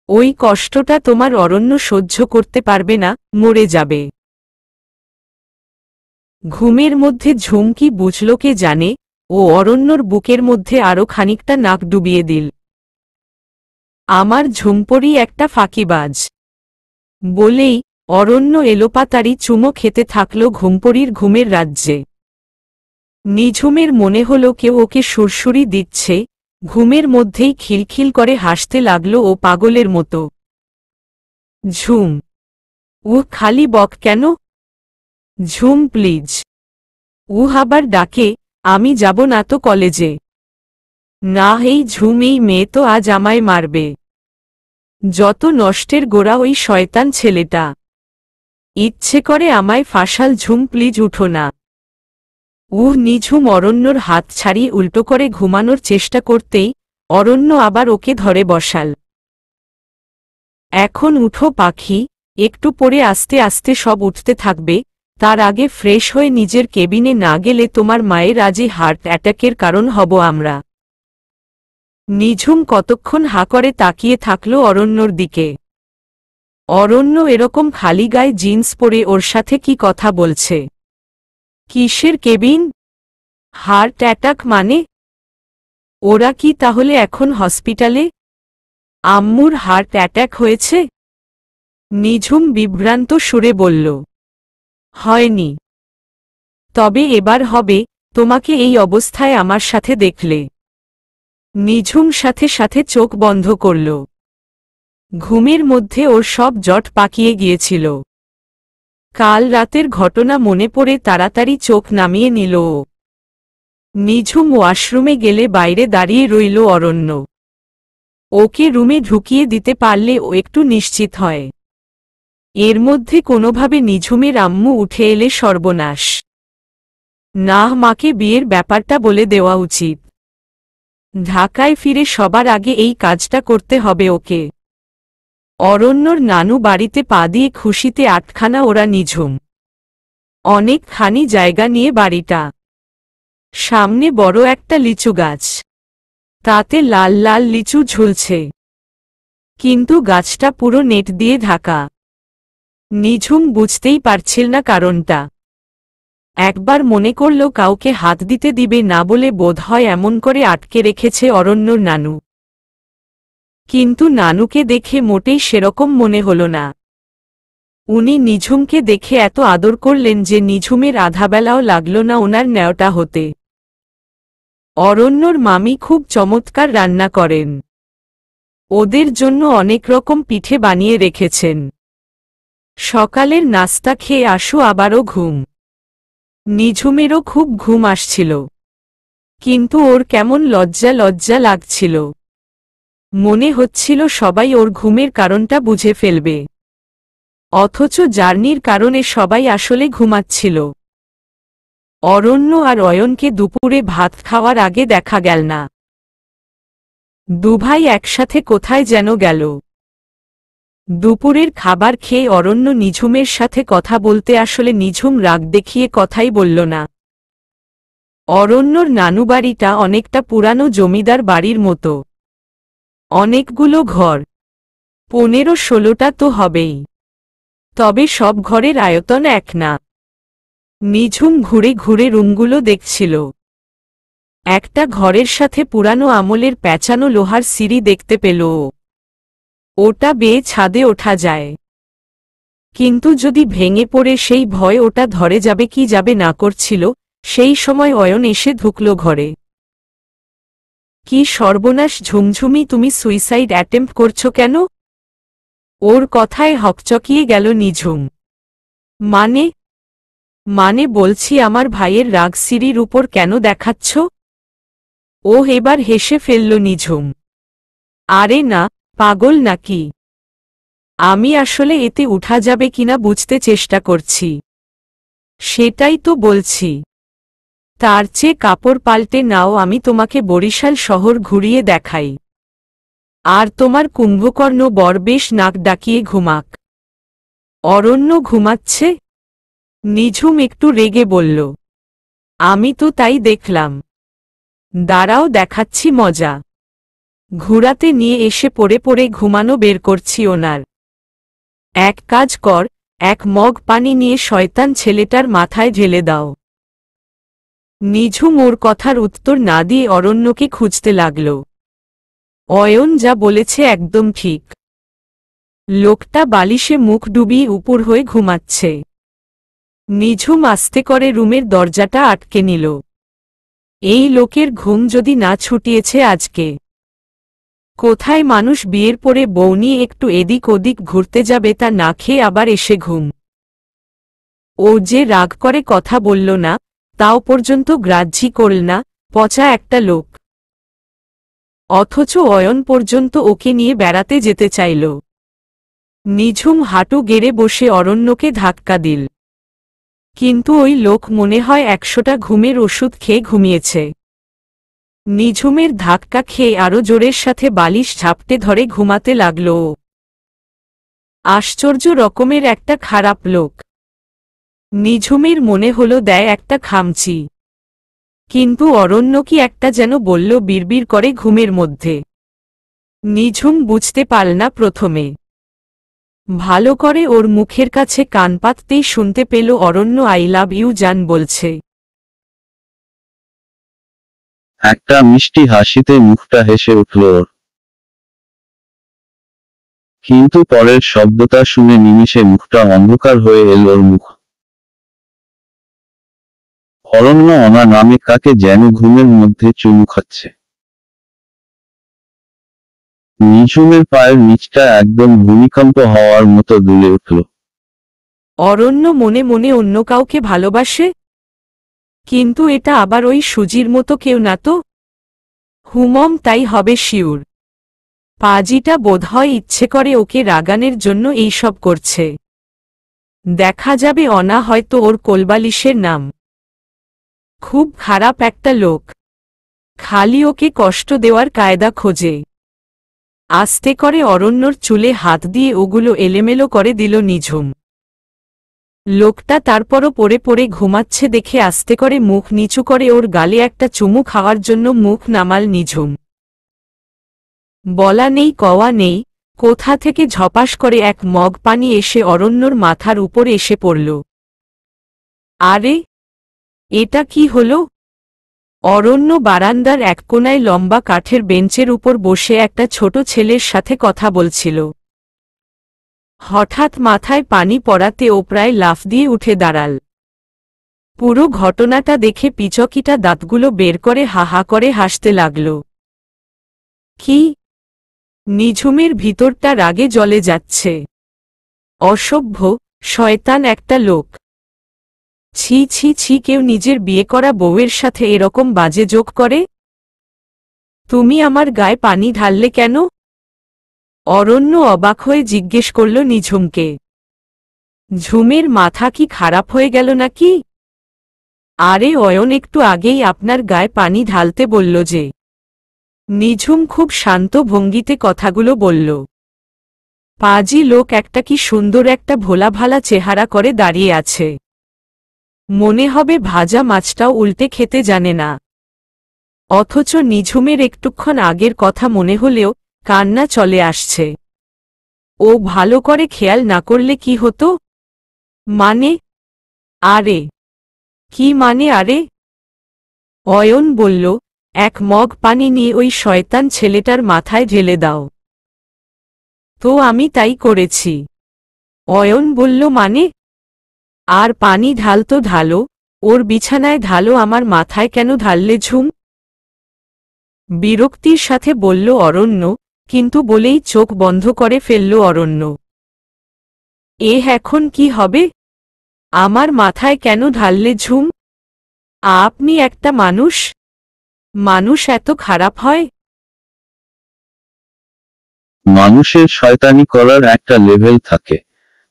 ওই কষ্টটা তোমার অরণ্য সহ্য করতে পারবে না, মরে যাবে। ঘুমের মধ্যে ঝুম কি বুঝল কে জানে, ও অরণ্যর বুকের মধ্যে আরো খানিকটা নাক ডুবিয়ে দিল। আমার ঝুমপরি একটা ফাঁকিবাজ বলেই অরণ্য এলোপাতাড়ি চুমো খেতে থাকল ঘুমপরির ঘুমের রাজ্যে। নিঝুমের মনে হল কেউ ওকে সুরসুরি দিচ্ছে। ঘুমের মধ্যেই খিলখিল করে হাসতে লাগল ও পাগলের মতো। ঝুম, খালি বক কেন? ঝুম প্লিজ। আবার ডাকে, আমি যাব না তো কলেজে। না, এই ঝুম, এই মেয়ে তো আজ আমায় মারবে। যত নষ্টের গোড়া ওই শয়তান ছেলেটা। ইচ্ছে করে আমায় ফাঁসাল। ঝুম প্লিজ উঠো না। নিঝুম অরণ্যর হাত ছাড়িয়ে উল্টো করে ঘুমানোর চেষ্টা করতেই অরণ্য আবার ওকে ধরে বসাল। এখন উঠো পাখি, একটু পরে আস্তে আস্তে সব উঠতে থাকবে। তার আগে ফ্রেশ হয়ে নিজের কেবিনে না গেলে তোমার মায়ের আজই হার্ট অ্যাটাকের কারণ হব আমরা। নিঝুম কতক্ষণ হা করে তাকিয়ে থাকল অরণ্যর দিকে। অরণ্য এরকম খালি গায়ে জিন্স পরে ওর সাথে কি কথা বলছে? কিসের কেবিন? হার্ট অ্যাটাক মানে? ওরা কি তাহলে এখন হসপিটালে? আম্মুর হার্ট অ্যাটাক হয়েছে? নিঝুম বিভ্রান্ত সুরে বলল। হয়নি। তবে এবার হবে, তোমাকে এই অবস্থায় আমার সাথে দেখলে। নিঝুম সাথে সাথে চোখ বন্ধ করল। ঘুমের মধ্যে ওর সব জট পাকিয়ে গিয়েছিল। কাল রাতের ঘটনা মনে পড়ে তাড়াতাড়ি চোখ নামিয়ে নিল ও। নিঝুম ওয়াশরুমে গেলে বাইরে দাঁড়িয়ে রইল অরণ্য। ওকে রুমে ঢুকিয়ে দিতে পারলে ও একটু নিশ্চিত হয়। এর মধ্যে কোনোভাবে নিঝুমের আম্মু উঠে এলে সর্বনাশ। না, মাকে বিয়ের ব্যাপারটা বলে দেওয়া উচিত। ঢাকায় ফিরে সবার আগে এই কাজটা করতে হবে ওকে। অরণ্যর নানু বাড়িতে পা দিয়ে খুশিতে আটখানা ওরা নিঝুম। অনেকখানি জায়গা নিয়ে বাড়িটা। সামনে বড় একটা লিচু গাছ। তাতে লাল লাল লিচু ঝুলছে। কিন্তু গাছটা পুরো নেট দিয়ে ঢাকা। নিঝুম বুঝতেই পারছিল না কারণটা। একবার মনে করল কাউকে হাত দিতে দিবে না বলে বোধহয় এমন করে আটকে রেখেছে অরণ্যর নানু। কিন্তু নানুকে দেখে মোটেই সেরকম মনে হল না। উনি নিঝুমকে দেখে এত আদর করলেন যে নিঝুমের আধাবেলাও লাগল না ওনার ন্যাওটা হতে। অরণ্যর মামি খুব চমৎকার রান্না করেন। ওদের জন্য অনেক রকম পিঠে বানিয়ে রেখেছেন। সকালের নাস্তা খেয়ে আশু আবারও ঘুম। নিঝুমেরও খুব ঘুম আসছিল। কিন্তু ওর কেমন লজ্জা লজ্জা লাগছিল। মনে হচ্ছিল সবাই ওর ঘুমের কারণটা বুঝে ফেলবে। অথচ জার্নির কারণে সবাই আসলে ঘুমাচ্ছিল। অরণ্য আর অয়নকে দুপুরে ভাত খাওয়ার আগে দেখা গেল না। দুভাই একসাথে কোথায় যেন গেল। দুপুরের খাবার খেয়ে অরণ্য নিঝুমের সাথে কথা বলতে আসলে নিঝুম রাগ দেখিয়ে কথাই বলল না। অরণ্যর নানুবাড়িটা অনেকটা পুরানো জমিদার বাড়ির মতো। অনেকগুলো ঘর, 15-16টা তো হবেই, তবে সব ঘরের আয়তন এক না। নিঝুম ঘুরে ঘুরে রুমগুলো দেখছিল। একটা ঘরের সাথে পুরানো আমলের প্যাঁচানো লোহার সিঁড়ি দেখতে পেল ও। ওটা বেয়ে ছাদে ওঠা যায়, কিন্তু যদি ভেঙে পড়ে সেই ভয় ওটা ধরে যাবে কি যাবে না করছিল। সেই সময় অয়ন এসে ঢুকল ঘরে। কি সর্বনাশ ঝুমঝুমি, তুমি সুইসাইড অ্যাটেম্প্ট করছো কেন? ওর কথায় হকচকিয়ে গেল নিঝুম। মানে বলছি আমার ভাইয়ের রাগ সিঁড়ির উপর কেন দেখাচ্ছ? ও এবার হেসে ফেলল নিঝুম। আরে না, পাগল নাকি? আমি আসলে এতে উঠা যাবে কিনা বুঝতে চেষ্টা করছি। সেটাই তো বলছি। তার চেয়ে কাপড় পাল্টে নাও, আমি তোমাকে বরিশাল শহর ঘুরিয়ে দেখাই। আর তোমার কুম্ভকর্ণ বর বেশ নাক ডাকিয়ে ঘুমাক। অরণ্য ঘুমাচ্ছে? নিঝুম একটু রেগে বলল। আমি তো তাই দেখলাম। দাঁড়াও দেখাচ্ছি মজা। ঘুরাতে নিয়ে এসে পড়ে পড়ে ঘুমানো বের করছি ওনার। এক কাজ কর, এক মগ পানি নিয়ে শয়তান ছেলেটার মাথায় ঢেলে দাও। নিঝুম ওর কথার উত্তর না দিয়ে অরণ্যকে খুঁজতে লাগল। অয়ন যা বলেছে একদম ঠিক। লোকটা বালিশে মুখ ডুবিয়ে উপর হয়ে ঘুমাচ্ছে। নিঝুম আস্তে করে রুমের দরজাটা আটকে নিল। এই লোকের ঘুম যদি না ছুটিয়েছে আজকে। কোথায় মানুষ বিয়ের পরে বউ নিয়ে একটু এদিক ওদিক ঘুরতে যাবে, তা না খেয়ে আবার এসে ঘুম। ও যে রাগ করে কথা বলল না, তাও পর্যন্ত গ্রাহ্যই করল না, পচা একটা লোক। অথচ অয়ন পর্যন্ত ওকে নিয়ে বেড়াতে যেতে চাইল। নিঝুম হাঁটু গেড়ে বসে অরণ্যকে ধাক্কা দিল। কিন্তু ওই লোক মনে হয় 100টা ঘুমের ওষুধ খেয়ে ঘুমিয়েছে। নিঝুমের ধাক্কা খেয়ে আরো জোরের সাথে বালিশ ঝাপটে ধরে ঘুমাতে লাগল ও। আশ্চর্য রকমের একটা খারাপ লোক। নিঝুমের মনে হলো দেয় একটা খামচি। কিন্তু অরণ্য কি একটা যেন বলল বিড়বিড় করে ঘুমের মধ্যে। নিঝুম বুঝতে পারল না প্রথমে। ভালো করে ওর মুখের কাছে কান পাততেই শুনতে পেল অরণ্য আই লাভ ইউ জান বলছে। একটা মিষ্টি হাসিতে মুখটা হেসে উঠল ওর। কিন্তু পরের শব্দটা শুনে নিমিষে মুখটা অন্ধকার হয়ে এল ওর মুখ। অরণ্য অনা নামে কাকে যেন ঘুমের মধ্যে চুমু খাচ্ছে। নিঝুমের পায়ের নিচটা একদম ভূমিকম্প হওয়ার মতো দুলে উঠল। অরণ্য মনে মনে অন্য কাউকে ভালোবাসে? কিন্তু এটা আবার ওই সুজির মতো কেউ না তো। হুমম তাই হবে শিউর। পাজিটা বোধহয় ইচ্ছে করে ওকে রাগানের জন্য এইসব করছে। দেখা যাবে অনা হয়তো ওর কোলবালিশের নাম। খুব খারাপ একটা লোক। খালি ওকে কষ্ট দেওয়ার কায়দা খোঁজে। আস্তে করে অরণ্যর চুলে হাত দিয়ে ওগুলো এলোমেলো করে দিল নিঝুম। লোকটা তারপরও পড়ে পড়ে ঘুমাচ্ছে দেখে আস্তে করে মুখ নিচু করে ওর গালে একটা চুমু খাওয়ার জন্য মুখ নামাল নিঝুম। বলা নেই কওয়া নেই, কোথা থেকে ঝপাস করে এক মগ পানি এসে অরণ্যর মাথার উপর এসে পড়ল। আরে এটা কি হল? অরণ্য বারান্দার এক কোনায় লম্বা কাঠের বেঞ্চের উপর বসে একটা ছোট ছেলের সাথে কথা বলছিল। হঠাৎ মাথায় পানি পড়াতে ও প্রায় লাফ দিয়ে উঠে দাঁড়াল। পুরো ঘটনাটা দেখে পিচকিটা দাঁতগুলো বের করে হা হা করে হাসতে লাগল। কি? নিঝুমের ভিতরটা রাগে জ্বলে যাচ্ছে। অসভ্য, শয়তান একটা লোক। ছি ছি ছি, কেউ নিজের বিয়ে করা বউয়ের সাথে এরকম বাজে যোগ করে? তুমি আমার গায়ে পানি ঢাললে কেন? অরণ্য অবাক হয়ে জিজ্ঞেস করল নিঝুমকে। ঝুমের মাথা কি খারাপ হয়ে গেল নাকি? আরে অয়ন একটু আগেই আপনার গায়ে পানি ঢালতে বলল যে। নিঝুম খুব শান্ত ভঙ্গিতে কথাগুলো বলল। পাজি লোক একটা কি সুন্দর একটা ভোলাভালা চেহারা করে দাঁড়িয়ে আছে। মনে হবে ভাজা মাছটাও উল্টে খেতে জানে না। অথচ নিঝুমের একটুক্ষণ আগের কথা মনে হলেও কান্না চলে আসছে। ও ভালো করে খেয়াল না করলে কি হতো? মানে? আরে কি মানে আরে? অয়ন বলল, এক মগ পানি নিয়ে ওই শয়তান ছেলেটার মাথায় ঢেলে দাও। তো আমি তাই করেছি। অয়ন বলল, মানে? আর পানি ঢালতো ঢালো, ওর বিছানায় ঢালো, আমার মাথায় কেন ঢাললে ঝুম? বিরক্তির সাথে বলল অরণ্য, কিন্তু বলেই চোখ বন্ধ করে ফেলল অরণ্য। এখন কি হবে? আমার মাথায় কেন ঢাললে ঝুম? আপনি একটা মানুষ? মানুষ এত খারাপ হয়? মানুষের শয়তানি করার একটা লেভেল থাকে।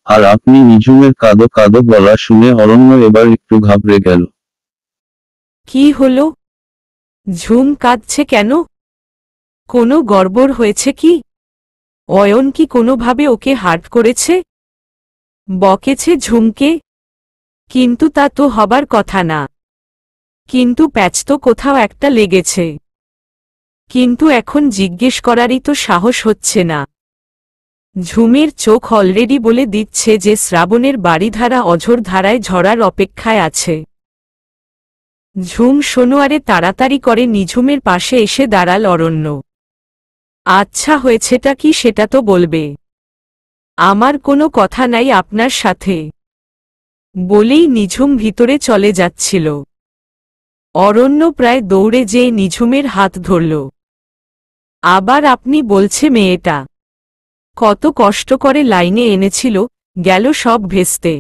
আর আপনি নিঝুমের কাঁদো কাঁদো গলা শুনে অরণ্য এবার একটু ঘাবড়ে গেল। কি হলো? ঝুম কাঁদছে কেন? কোনো গড়বড় হয়েছে কি? অয়ন কি কোনোভাবে ওকে হার্ট করেছে? বকেছে ঝুমকে? কিন্তু তা তো হবার কথা না। কিন্তু প্যাচ তো কোথাও একটা লেগেছে। কিন্তু এখন জিজ্ঞেস করারই তো সাহস হচ্ছে না। ঝুমের চোখ অলরেডি বলে দিচ্ছে যে শ্রাবণের বাড়িধারা অঝোর ধারায় ঝরার অপেক্ষায় আছে। ঝুম শোনোয়ারে তাড়াতাড়ি করে নিঝুমের পাশে এসে দাঁড়াল অরণ্য। আচ্ছা হয়েছেটা কি সেটা তো বলবে। আমার কোনো কথা নাই আপনার সাথে, বলেই নিঝুম ভিতরে চলে যাচ্ছিল। অরণ্য প্রায় দৌড়ে যেয়ে নিঝুমের হাত ধরল। আবার আপনি বলছে মেয়েটা কত কষ্ট করে লাইনে এনেছিল, গেল সব ভেস্তে।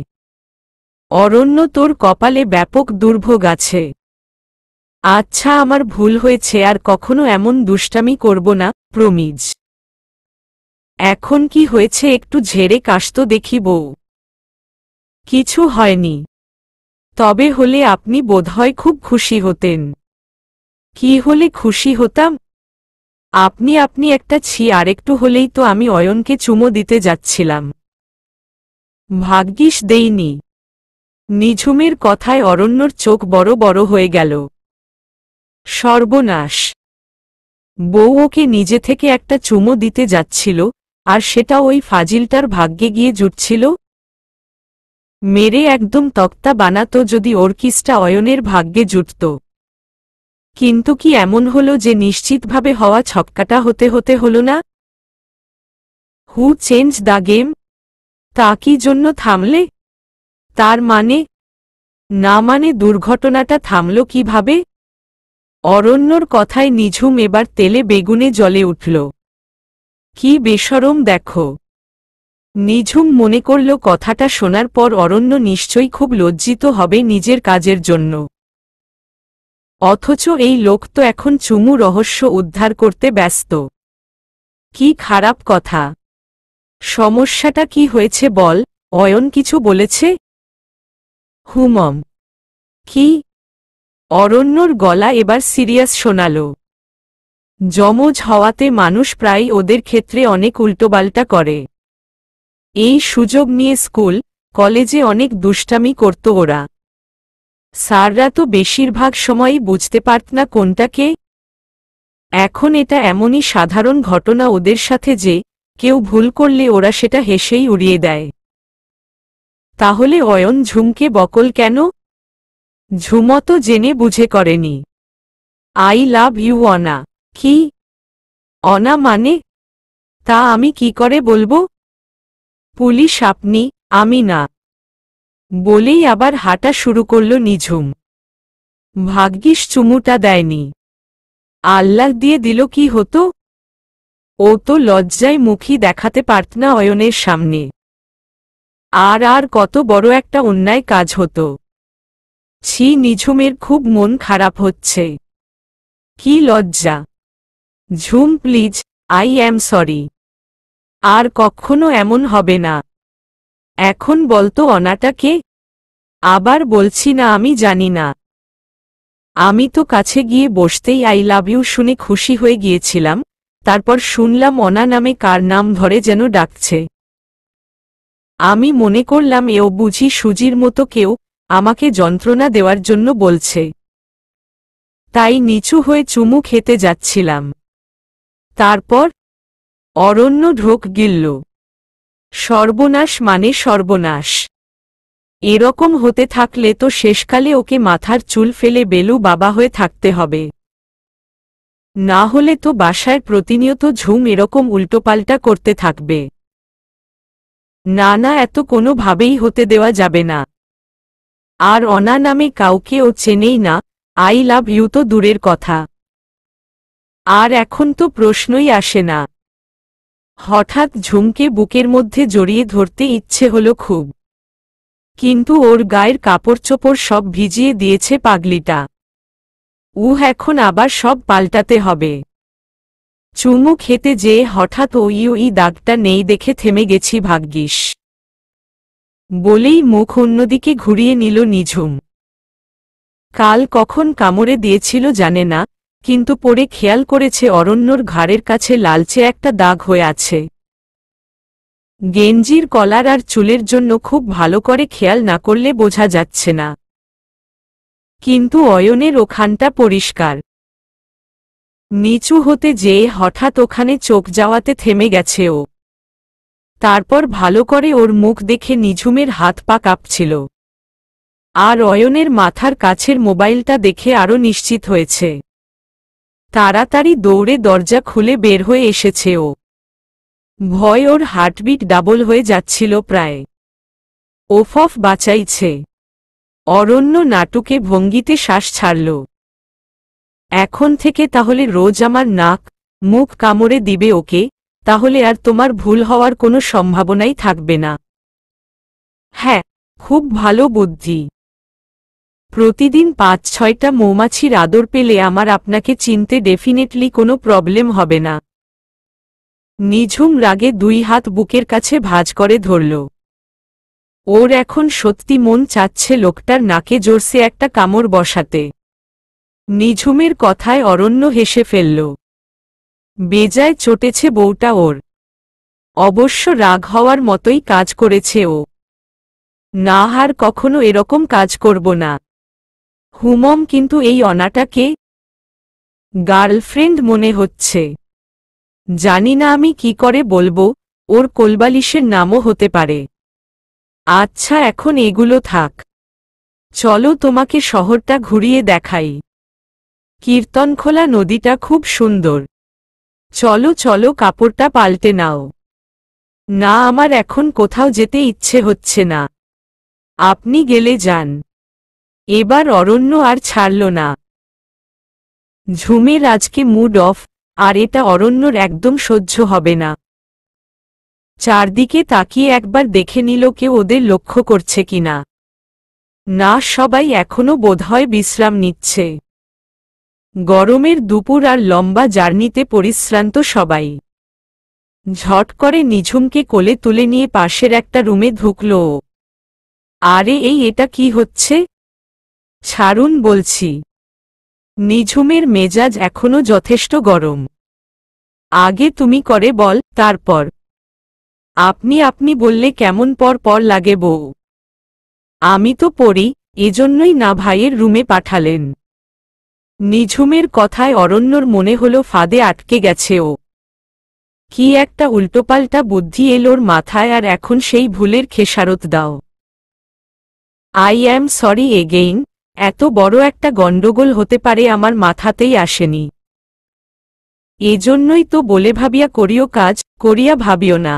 অরণ্য, তোর কপালে ব্যাপক দুর্ভোগ আছে। আচ্ছা আমার ভুল হয়েছে, আর কখনো এমন দুষ্টামি করব না, প্রমিজ। এখন কি হয়েছে একটু ঝেড়ে কাশতো দেখি বউ। কিছু হয়নি। তবে হলে আপনি বোধহয় খুব খুশি হতেন। কি হলে খুশি হতাম? আপনি একটা ছি, আরেকটু হলেই তো আমি অয়নকে চুমো দিতে যাচ্ছিলাম। ভাগ্যিস দেইনি। নিঝুমের কথায় অরণ্যর চোখ বড় বড় হয়ে গেল। সর্বনাশ! বউ ওকে নিজে থেকে একটা চুমো দিতে যাচ্ছিল, আর সেটা ওই ফাজিলটার ভাগ্যে গিয়ে জুটছিল। মেরে একদম তক্তা বানাতো যদি ওর কিসটা অয়নের ভাগ্যে জুটত। কিন্তু কি এমন হলো যে নিশ্চিতভাবে হওয়া ছক্কাটা হতে হতে হলো না? হু চেঞ্জ দ্য গেম? তা কি জন্য থামলে? তার মানে? না মানে দুর্ঘটনাটা থামল কিভাবে? অরণ্যর কথায় নিঝুম এবার তেলে বেগুনে জ্বলে উঠল। কি বেশরম দেখো! নিঝুম মনে করল কথাটা শোনার পর অরণ্য নিশ্চয়ই খুব লজ্জিত হবে নিজের কাজের জন্য। অথচ এই লোক তো এখন চুমু রহস্য উদ্ধার করতে ব্যস্ত। কি খারাপ কথা! সমস্যাটা কি হয়েছে বল? অয়ন কিছু বলেছে? হুমম। কি? অরণ্যর গলা এবার সিরিয়াস শোনাল। যমজ হওয়াতে মানুষ প্রায় ওদের ক্ষেত্রে অনেক উল্টোপাল্টা করে। এই সুযোগ নিয়ে স্কুল, কলেজে অনেক দুষ্টামি করত ওরা। স্যাররা তো বেশিরভাগ সময়ই বুঝতে পারত না কোনটাকে। এখন এটা এমনই সাধারণ ঘটনা ওদের সাথে যে কেউ ভুল করলে ওরা সেটা হেসেই উড়িয়ে দেয়। তাহলে অয়ন ঝুমকে বকল কেন? ঝুমতো জেনে বুঝে করেনি। আই লাভ ইউ অনা। কি? অনা মানে? তা আমি কি করে বলবো? পুলিশ আপনি, আমি না। বলেই আবার হাঁটা শুরু করল নিঝুম। ভাগ্যিস চুমুটা দেয়নি। আল্লাহ দিয়ে দিল কি হতো? ও তো লজ্জায় মুখই দেখাতে পারত না অয়নের সামনে। আর কত বড় একটা অন্যায় কাজ হতো। ছি, নিঝুমের খুব মন খারাপ হচ্ছে। কি লজ্জা! ঝুম প্লিজ, আই অ্যাম সরি। আর কখনো এমন হবে না। এখন বলতো অনাটা কে? আবার বলছি না আমি জানি না। আমি তো কাছে গিয়ে বসতেই আই লাভ ইউ শুনে খুশি হয়ে গিয়েছিলাম, তারপর শুনলাম অনা নামে কার নাম ধরে যেন ডাকছে। আমি মনে করলাম এও বুঝি সুজির মতো কেউ আমাকে যন্ত্রণা দেওয়ার জন্য বলছে। তাই নিচু হয়ে চুমু খেতে যাচ্ছিলাম। তারপর অরণ্য ঢোক গিলল। সর্বনাশ মানে সর্বনাশ। এরকম হতে থাকলে তো শেষকালে ওকে মাথার চুল ফেলে বেলু বাবা হয়ে থাকতে হবে। না হলে তো বাসায় প্রতিনিয়ত ঝুম এরকম উল্টোপাল্টা করতে থাকবে। না না, এত কোনোভাবেই হতে দেওয়া যাবে না। আর অনা নামে কাউকে ও চেনেই না, আই লাভ ইউ তো দূরের কথা। আর এখন তো প্রশ্নই আসে না। হঠাৎ ঝুমকে বুকের মধ্যে জড়িয়ে ধরতে ইচ্ছে হলো খুব, কিন্তু ওর গায়ের কাপড়চোপড় সব ভিজিয়ে দিয়েছে পাগলিটা। এখন আবার সব পাল্টাতে হবে। চুমু খেতে যেয়ে হঠাৎ ওই দাগটা নেই দেখে থেমে গেছি ভাগ্যিস, বলেই মুখ অন্যদিকে ঘুরিয়ে নিল নিঝুম। কাল কখন কামড়ে দিয়েছিল জানে না, কিন্তু পরে খেয়াল করেছে অরণ্যর ঘাড়ের কাছে লালচে একটা দাগ হয়ে আছে। গেঞ্জির কলার আর চুলের জন্য খুব ভালো করে খেয়াল না করলে বোঝা যাচ্ছে না, কিন্তু অয়নের ওখানটা পরিষ্কার। নিচু হতে যেয়ে হঠাৎ ওখানে চোখ যাওয়াতে থেমে গেছে ও। তারপর ভালো করে ওর মুখ দেখে নিঝুমের হাত পা কাঁপছিল। আর অয়নের মাথার কাছের মোবাইলটা দেখে আরও নিশ্চিত হয়েছে। তাড়াতাড়ি দৌড়ে দরজা খুলে বের হয়ে এসেছে ও। ভয় ওর হার্টবিট ডাবল হয়ে যাচ্ছিল প্রায়। ওফ বাঁচাইছে। অরণ্য নাটুকে ভঙ্গিতে শ্বাস ছাড়ল। এখন থেকে তাহলে রোজ আমার নাক মুখ কামড়ে দিবে ওকে, তাহলে আর তোমার ভুল হওয়ার কোনো সম্ভাবনাই থাকবে না। হ্যাঁ, খুব ভালো বুদ্ধি। প্রতিদিন ৫-৬টা মৌমাছির আদর পেলে আমার আপনাকে চিনতে ডেফিনেটলি কোনো প্রবলেম হবে না। নিঝুম রাগে ২ হাত বুকের কাছে ভাঁজ করে ধরল। ওর এখন সত্যি মন চাচ্ছে লোকটার নাকে জোরসে একটা কামড় বসাতে। নিঝুমের কথায় অরণ্য হেসে ফেলল। বেজায় চটেছে বউটা ওর। অবশ্য রাগ হওয়ার মতোই কাজ করেছে ও। না, আর কখনো এরকম কাজ করব না। হুমম, কিন্তু এই অনাটাকে গার্লফ্রেন্ড মনে হচ্ছে। জানি না আমি কি করে বলবো, ওর কোলবালিশের নামও হতে পারে। আচ্ছা, এখন এগুলো থাক। চলো তোমাকে শহরটা ঘুরিয়ে দেখাই। কীর্তনখোলা নদীটা খুব সুন্দর। চলো চলো, কাপড়টা পাল্টে নাও। না, আমার এখন কোথাও যেতে ইচ্ছে হচ্ছে না। আপনি গেলে যান। এবার অরণ্য আর ছাড়ল না। ঝুমের আজকে মুড অফ, আর এটা অরণ্যর একদম সহ্য হবে না। চারদিকে তাকিয়ে একবার দেখে নিল কেউ ওদের লক্ষ্য করছে কিনা। না, সবাই এখনো বোধহয় বিশ্রাম নিচ্ছে। গরমের দুপুর আর লম্বা জার্নিতে পরিশ্রান্ত সবাই। ঝট করে নিঝুমকে কোলে তুলে নিয়ে পাশের একটা রুমে ঢুকল ও। আরে এটা কি হচ্ছে? ছাড়ুন বলছি। নিঝুমের মেজাজ এখনো যথেষ্ট গরম। আগে তুমি করে বল, তারপর আপনি আপনি বললে কেমন পর পর লাগে বউ। আমি তো পড়ি, এজন্যই না ভাইয়ের রুমে পাঠালেন। নিঝুমের কথায় অরণ্যর মনে হলো ফাঁদে আটকে গেছে ও। কি একটা উল্টোপাল্টা বুদ্ধি এলোর মাথায়, আর এখন সেই ভুলের খেসারত দাও। I am sorry again. এত বড় একটা গণ্ডগোল হতে পারে আমার মাথাতেই আসেনি। এজন্যই তো বলে ভাবিয়া করিও কাজ, করিয়া ভাবিও না।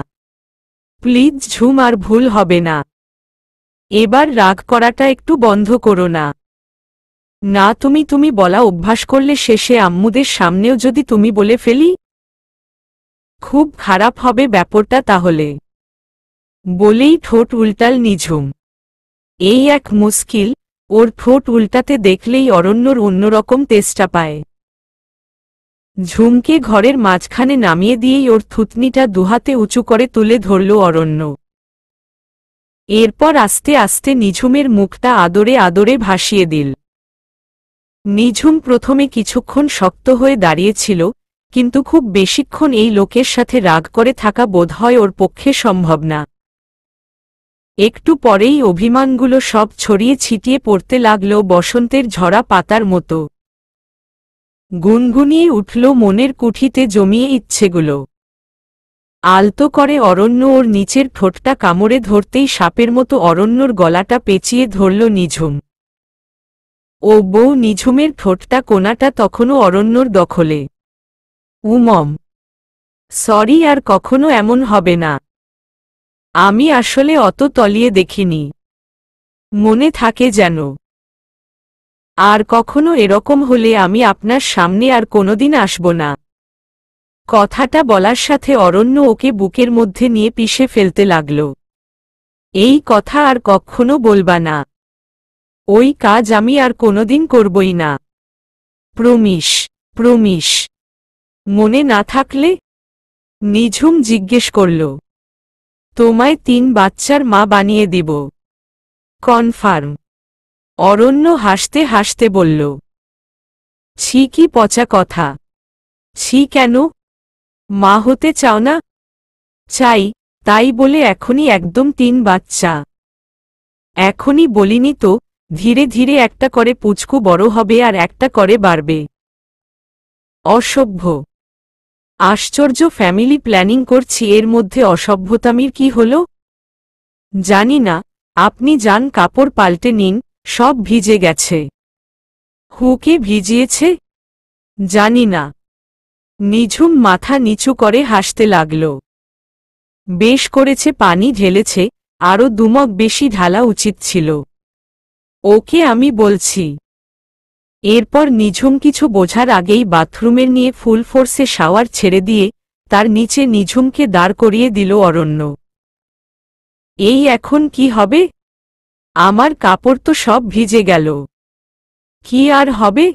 প্লিজ ঝুম, আর ভুল হবে না। এবার রাগ করাটা একটু বন্ধ করো না। না, তুমি বলা অভ্যাস করলে শেষে আম্মুদের সামনেও যদি তুমি বলে ফেলি, খুব খারাপ হবে ব্যাপারটা তাহলে। বলেই ঠোঁট উল্টাল নিঝুম। এই এক মুশকিল, ওর ঠোঁট উল্টাতে দেখলেই অরণ্যর অন্যরকম তেষ্টা পায়। ঝুমকে ঘরের মাঝখানে নামিয়ে দিয়েই ওর থুতনিটা দুহাতে উঁচু করে তুলে ধরল অরণ্য। এরপর আস্তে আস্তে নিঝুমের মুখটা আদরে আদরে ভাসিয়ে দিল। নিঝুম প্রথমে কিছুক্ষণ শক্ত হয়ে দাঁড়িয়েছিল, কিন্তু খুব বেশিক্ষণ এই লোকের সাথে রাগ করে থাকা বোধহয় ওর পক্ষে সম্ভব না। একটু পরেই অভিমানগুলো সব ছড়িয়ে ছিটিয়ে পড়তে লাগল বসন্তের ঝরা পাতার মতো। গুনগুনিয়ে উঠল মনের কুঠিতে জমিয়ে ইচ্ছেগুলো। আলতো করে অরণ্য ওর নিচের ঠোঁটটা কামড়ে ধরতেই সাপের মতো অরণ্যর গলাটা পেঁচিয়ে ধরল নিঝুম। ও বউ নিঝুমের ঠোঁটটা কোনাটা তখনও অরণ্যর দখলে। উমম, সরি, আর কখনো এমন হবে না। আমি আসলে অত তলিয়ে দেখিনি। মনে থাকে যেন। আর কখনো এরকম হলে আমি আপনার সামনে আর কোনোদিন আসব না। কথাটা বলার সাথে অরণ্য ওকে বুকের মধ্যে নিয়ে পিষে ফেলতে লাগল। এই কথা আর কখনো বলবা না। ওই কাজ আমি আর কোনোদিন করবই না। Promise, promise. মনে না থাকলে? নিঝুম জিজ্ঞেস করল। তোমায় 3 বাচ্চার মা বানিয়ে দিব। কনফার্ম? অরণ্য হাসতে হাসতে বলল। ছি, কি পচা কথা। ছি কেন? মা হতে চাও না? চাই, তাই বলে এখনই একদম 3 বাচ্চা? এখনই বলিনি তো, ধীরে ধীরে একটা করে পুচকু বড় হবে আর একটা করে বাড়বে। অসভ্য। আশ্চর্য, ফ্যামিলি প্ল্যানিং করছি, এর মধ্যে অসভ্যতামির কি হলো? জানি না, আপনি যান কাপড় পাল্টে নিন, সব ভিজে গেছে। হুকে ভিজিয়েছে? জানি না। নিঝুম মাথা নিচু করে হাসতে লাগল। বেশ করেছে পানি ঢেলেছে, আরও 2 মগ বেশি ঢালা উচিত ছিল। ওকে আমি বলছি। এরপর নিঝুম কিছু বোঝার আগেই বাথরুমের নিয়ে ফুল ফোর্সে শাওয়ার ছেড়ে দিয়ে তার নিচে নিঝুমকে দাঁড় করিয়ে দিল অরণ্য। এই এখন কি হবে? আমার কাপড় তো সব ভিজে গেল। কি আর হবে?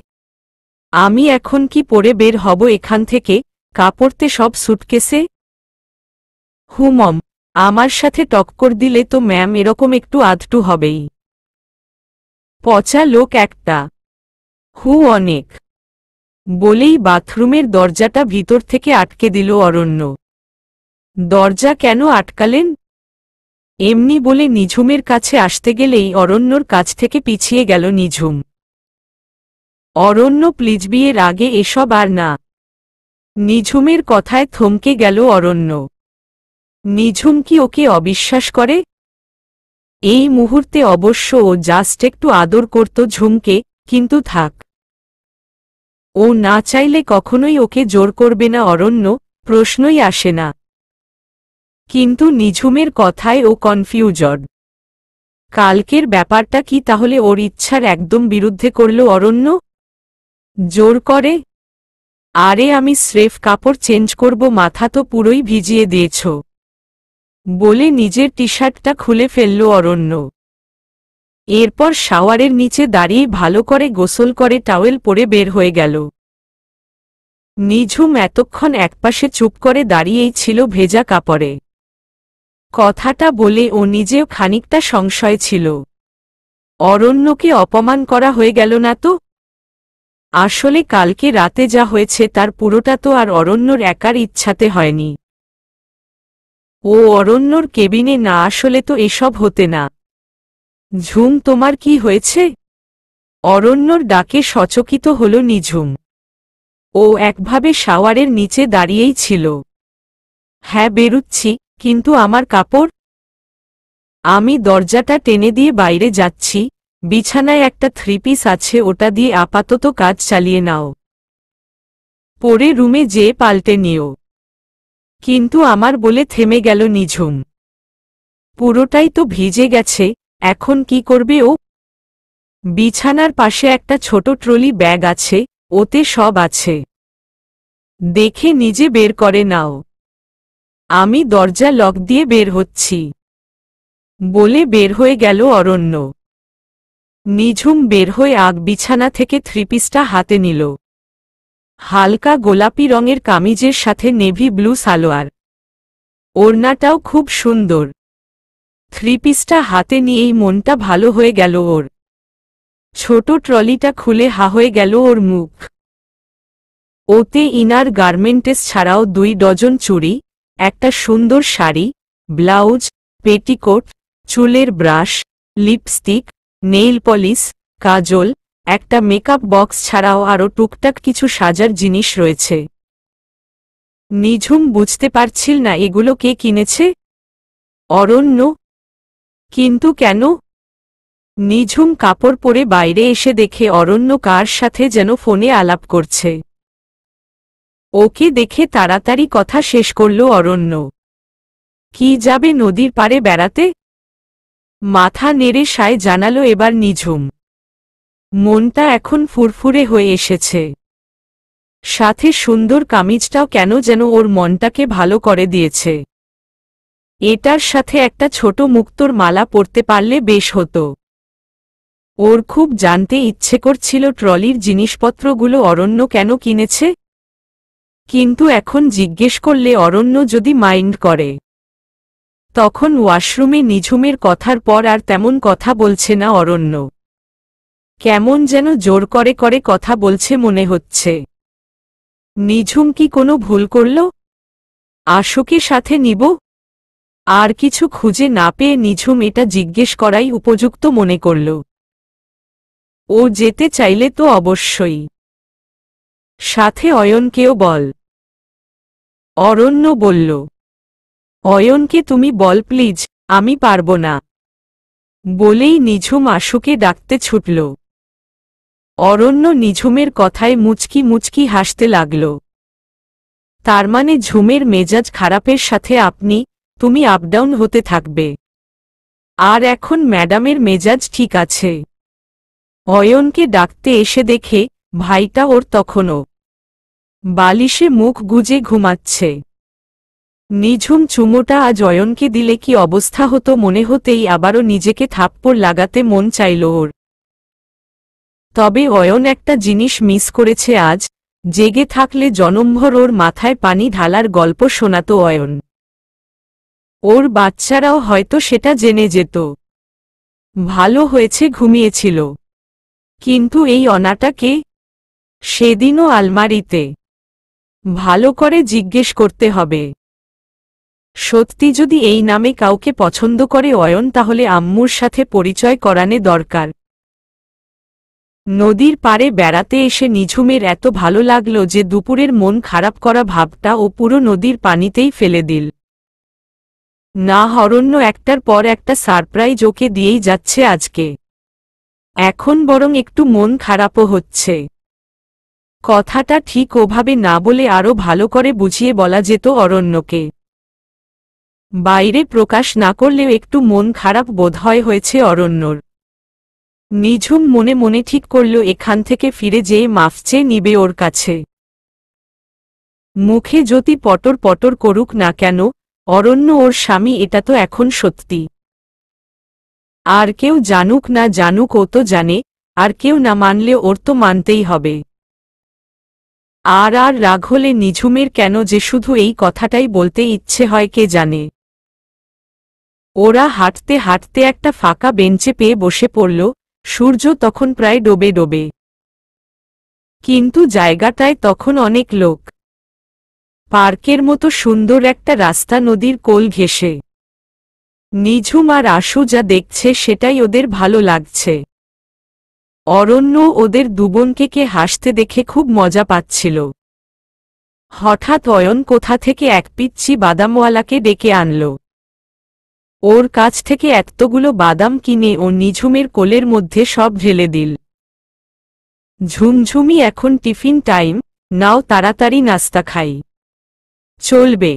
আমি এখন কি পরে বের হব এখান থেকে, কাপড়তে সব সুটকেসে? হুমম, আমার সাথে টক্কর দিলে তো ম্যাম এরকম একটু আধটু হবেই। পচা লোক একটা। হু অনেক। বলেই বাথরুমের দরজাটা ভিতর থেকে আটকে দিল অরণ্য। দরজা কেন আটকালেন? এমনি বলে নিঝুমের কাছে আসতে গেলেই অরণ্যর কাছ থেকে পিছিয়ে গেল নিঝুম। অরণ্য, প্লিজ, বিয়ের আগে এসব আর না। নিঝুমের কথায় থমকে গেল অরণ্য। নিঝুম কি ওকে অবিশ্বাস করে? এই মুহূর্তে অবশ্য ও জাস্ট একটু আদর করত ঝুমকে, কিন্তু থাক। ও না চাইলে কখনোই ওকে জোর করবে না অরণ্য, প্রশ্নই আসে না। কিন্তু নিঝুমের কথায় ও কনফিউজড। কালকের ব্যাপারটা কি তাহলে ওর ইচ্ছার একদম বিরুদ্ধে করল অরণ্য? জোর করে? আরে আমি স্রেফ কাপড় চেঞ্জ করব, মাথা তো পুরোই ভিজিয়ে দিয়েছ। বলে নিজের টি শার্টটা খুলে ফেলল অরণ্য। এরপর শাওয়ারের নিচে দাঁড়িয়ে ভালো করে গোসল করে টাওয়েল পরে বের হয়ে গেল। নিঝুম এতক্ষণ একপাশে চুপ করে দাঁড়িয়েই ছিল ভেজা কাপড়ে। কথাটা বলে ও নিজেও খানিকটা সংশয় ছিল। অরণ্যকে অপমান করা হয়ে গেল না তো? আসলে কালকে রাতে যা হয়েছে তার পুরোটা তো আর অরণ্যর একার ইচ্ছাতে হয়নি। ও অরণ্যর কেবিনে না আসলে তো এসব হতে না। ঝুম, তোমার কি হয়েছে? অরণ্যর ডাকে সচকিত হল নিঝুম। ও একভাবে শাওয়ারের নিচে দাঁড়িয়েই ছিল। হ্যাঁ, বেরুচ্ছি, কিন্তু আমার কাপড়? আমি দরজাটা টেনে দিয়ে বাইরে যাচ্ছি, বিছানায় একটা 3 পিস আছে, ওটা দিয়ে আপাতত কাজ চালিয়ে নাও। পরে রুমে যেয়ে পাল্টে নিও। কিন্তু আমার বলে থেমে গেল নিঝুম। পুরোটাই তো ভিজে গেছে, এখন কি করবে ও? বিছানার পাশে একটা ছোট ট্রলি ব্যাগ আছে, ওতে সব আছে। দেখে নিজে বের করে নাও। আমি দরজা লক দিয়ে বের হচ্ছি। বলে বের হয়ে গেল অরণ্য। নিঝুম বের হয়ে বিছানা থেকে 3 পিসটা হাতে নিল। হালকা গোলাপি রঙের কামিজের সাথে নেভি ব্লু সালোয়ার। ওড়নাটাও খুব সুন্দর। 3 পিসটা হাতে নিয়েই মনটা ভালো হয়ে গেল ওর। ছোট ট্রলিটা খুলে হা হয়ে গেল ওর মুখ। ওতে ইনার গার্মেন্টেস ছাড়াও 2 ডজন চুড়ি, একটা সুন্দর শাড়ি, ব্লাউজ, পেটিকোট, চুলের ব্রাশ, লিপস্টিক, নেইল পলিশ, কাজল, একটা মেকআপ বক্স ছাড়াও আরও টুকটাক কিছু সাজার জিনিস রয়েছে। নিঝুম বুঝতে পারছিল না এগুলো কে কিনেছে। অরণ্য। কিন্তু কেন? নিঝুম কাপড় পরে বাইরে এসে দেখে অরণ্য কার সাথে যেন ফোনে আলাপ করছে। ওকে দেখে তাড়াতাড়ি কথা শেষ করল অরণ্য। কি যাবে নদীর পাড়ে বেড়াতে? মাথা নেড়ে সায় জানালো এবার নিঝুম। মনটা এখন ফুরফুরে হয়ে এসেছে। সাথে সুন্দর কামিজটাও কেন যেন ওর মনটাকে ভালো করে দিয়েছে। এটার সাথে একটা ছোট মুক্তোর মালা পরতে পারলে বেশ হতো। ওর খুব জানতে ইচ্ছে করছিল ট্রলির জিনিসপত্রগুলো অরণ্য কেন কিনেছে। কিন্তু এখন জিজ্ঞেস করলে অরণ্য যদি মাইন্ড করে। তখন ওয়াশরুমে নিঝুমের কথার পর আর তেমন কথা বলছে না অরণ্য। কেমন যেন জোর করে করে কথা বলছে মনে হচ্ছে। নিঝুম কি কোনো ভুল করল? আশুকে সাথে নিব? আর কিছু খুঁজে না পেয়ে নিঝুম এটা জিজ্ঞেস করাই উপযুক্ত মনে করল। ও যেতে চাইলে তো অবশ্যই। সাথে অয়নকেও বল। অরণ্য বলল, অয়নকে তুমি বল প্লিজ, আমি পারব না। বলেই নিঝুম আশুকে ডাকতে ছুটল। অরণ্য নিঝুমের কথায় মুচকি মুচকি হাসতে লাগল। তার মানে ঝুমের মেজাজ খারাপের সাথে তুমি আপ ডাউন হতে থাকবে। আর এখন ম্যাডামের মেজাজ ঠিক আছে। অয়নকে ডাকতে এসে দেখে ভাইটা ওর তখনও বালিশে মুখ গুজে ঘুমাচ্ছে। নিঝুম চুমোটা আজ অয়নকে দিলে কি অবস্থা হতো মনে হতেই আবারও নিজেকে থাপ্পড় লাগাতে মন চাইল ওর। তবে অয়ন একটা জিনিস মিস করেছে আজ, জেগে থাকলে জনমভর ওর মাথায় পানি ঢালার গল্প শোনাত অয়ন। ওর বাচ্চারাও হয়তো সেটা জেনে যেত। ভালো হয়েছে ঘুমিয়েছিল। কিন্তু এই অনাটা কে? সেদিনও আলমারিতে। ভালো করে জিজ্ঞেস করতে হবে। সত্যি যদি এই নামে কাউকে পছন্দ করে অয়ন তাহলে আম্মুর সাথে পরিচয় করানো দরকার। নদীর পাড়ে বেড়াতে এসে নিঝুমের এত ভালো লাগলো যে দুপুরের মন খারাপ করা ভাবটা ও পুরো নদীর পানিতেই ফেলে দিল। না অরণ্য একটার পর একটা সারপ্রাইজ ওকে দিয়েই যাচ্ছে আজকে। এখন বরং একটু মন খারাপও হচ্ছে। কথাটা ঠিক ওভাবে না বলে আরও ভালো করে বুঝিয়ে বলা যেত অরণ্যকে। বাইরে প্রকাশ না করলেও একটু মন খারাপ বোধহয় হয়েছে অরণ্যর। নিঝুম মনে মনে ঠিক করল এখান থেকে ফিরে যেয়ে মাফ চেয়ে নিবে ওর কাছে। মুখে যদি পটর পটর করুক না কেন, অরণ্য ওর স্বামী এটা তো এখন সত্যি। আর কেউ জানুক না জানুক ও তো জানে, আর কেউ না মানলে ওর তো মানতেই হবে। আর রাগ হলে নিঝুমের কেন যে শুধু এই কথাটাই বলতে ইচ্ছে হয় কে জানে। ওরা হাঁটতে হাঁটতে একটা ফাঁকা বেঞ্চে পেয়ে বসে পড়ল। সূর্য তখন প্রায় ডোবে ডোবে। কিন্তু জায়গাটায় তখন অনেক লোক। পার্কের মতো সুন্দর একটা রাস্তা নদীর কোল ঘেঁষে। নিঝুম আর আশু যা দেখছে সেটাই ওদের ভালো লাগছে। অরণ্য ওদের দুবোনকে হাসতে দেখে খুব মজা পাচ্ছিল। হঠাৎ অয়ন কোথা থেকে এক পিচ্চি বাদামওয়ালাকে ডেকে আনল। ওর কাছ থেকে এতগুলো বাদাম কিনে ও নিঝুমের কোলের মধ্যে সব ঢেলে দিল। ঝুমঝুমি এখন টিফিন টাইম, নাও তাড়াতাড়ি নাস্তা খাই। চলবে।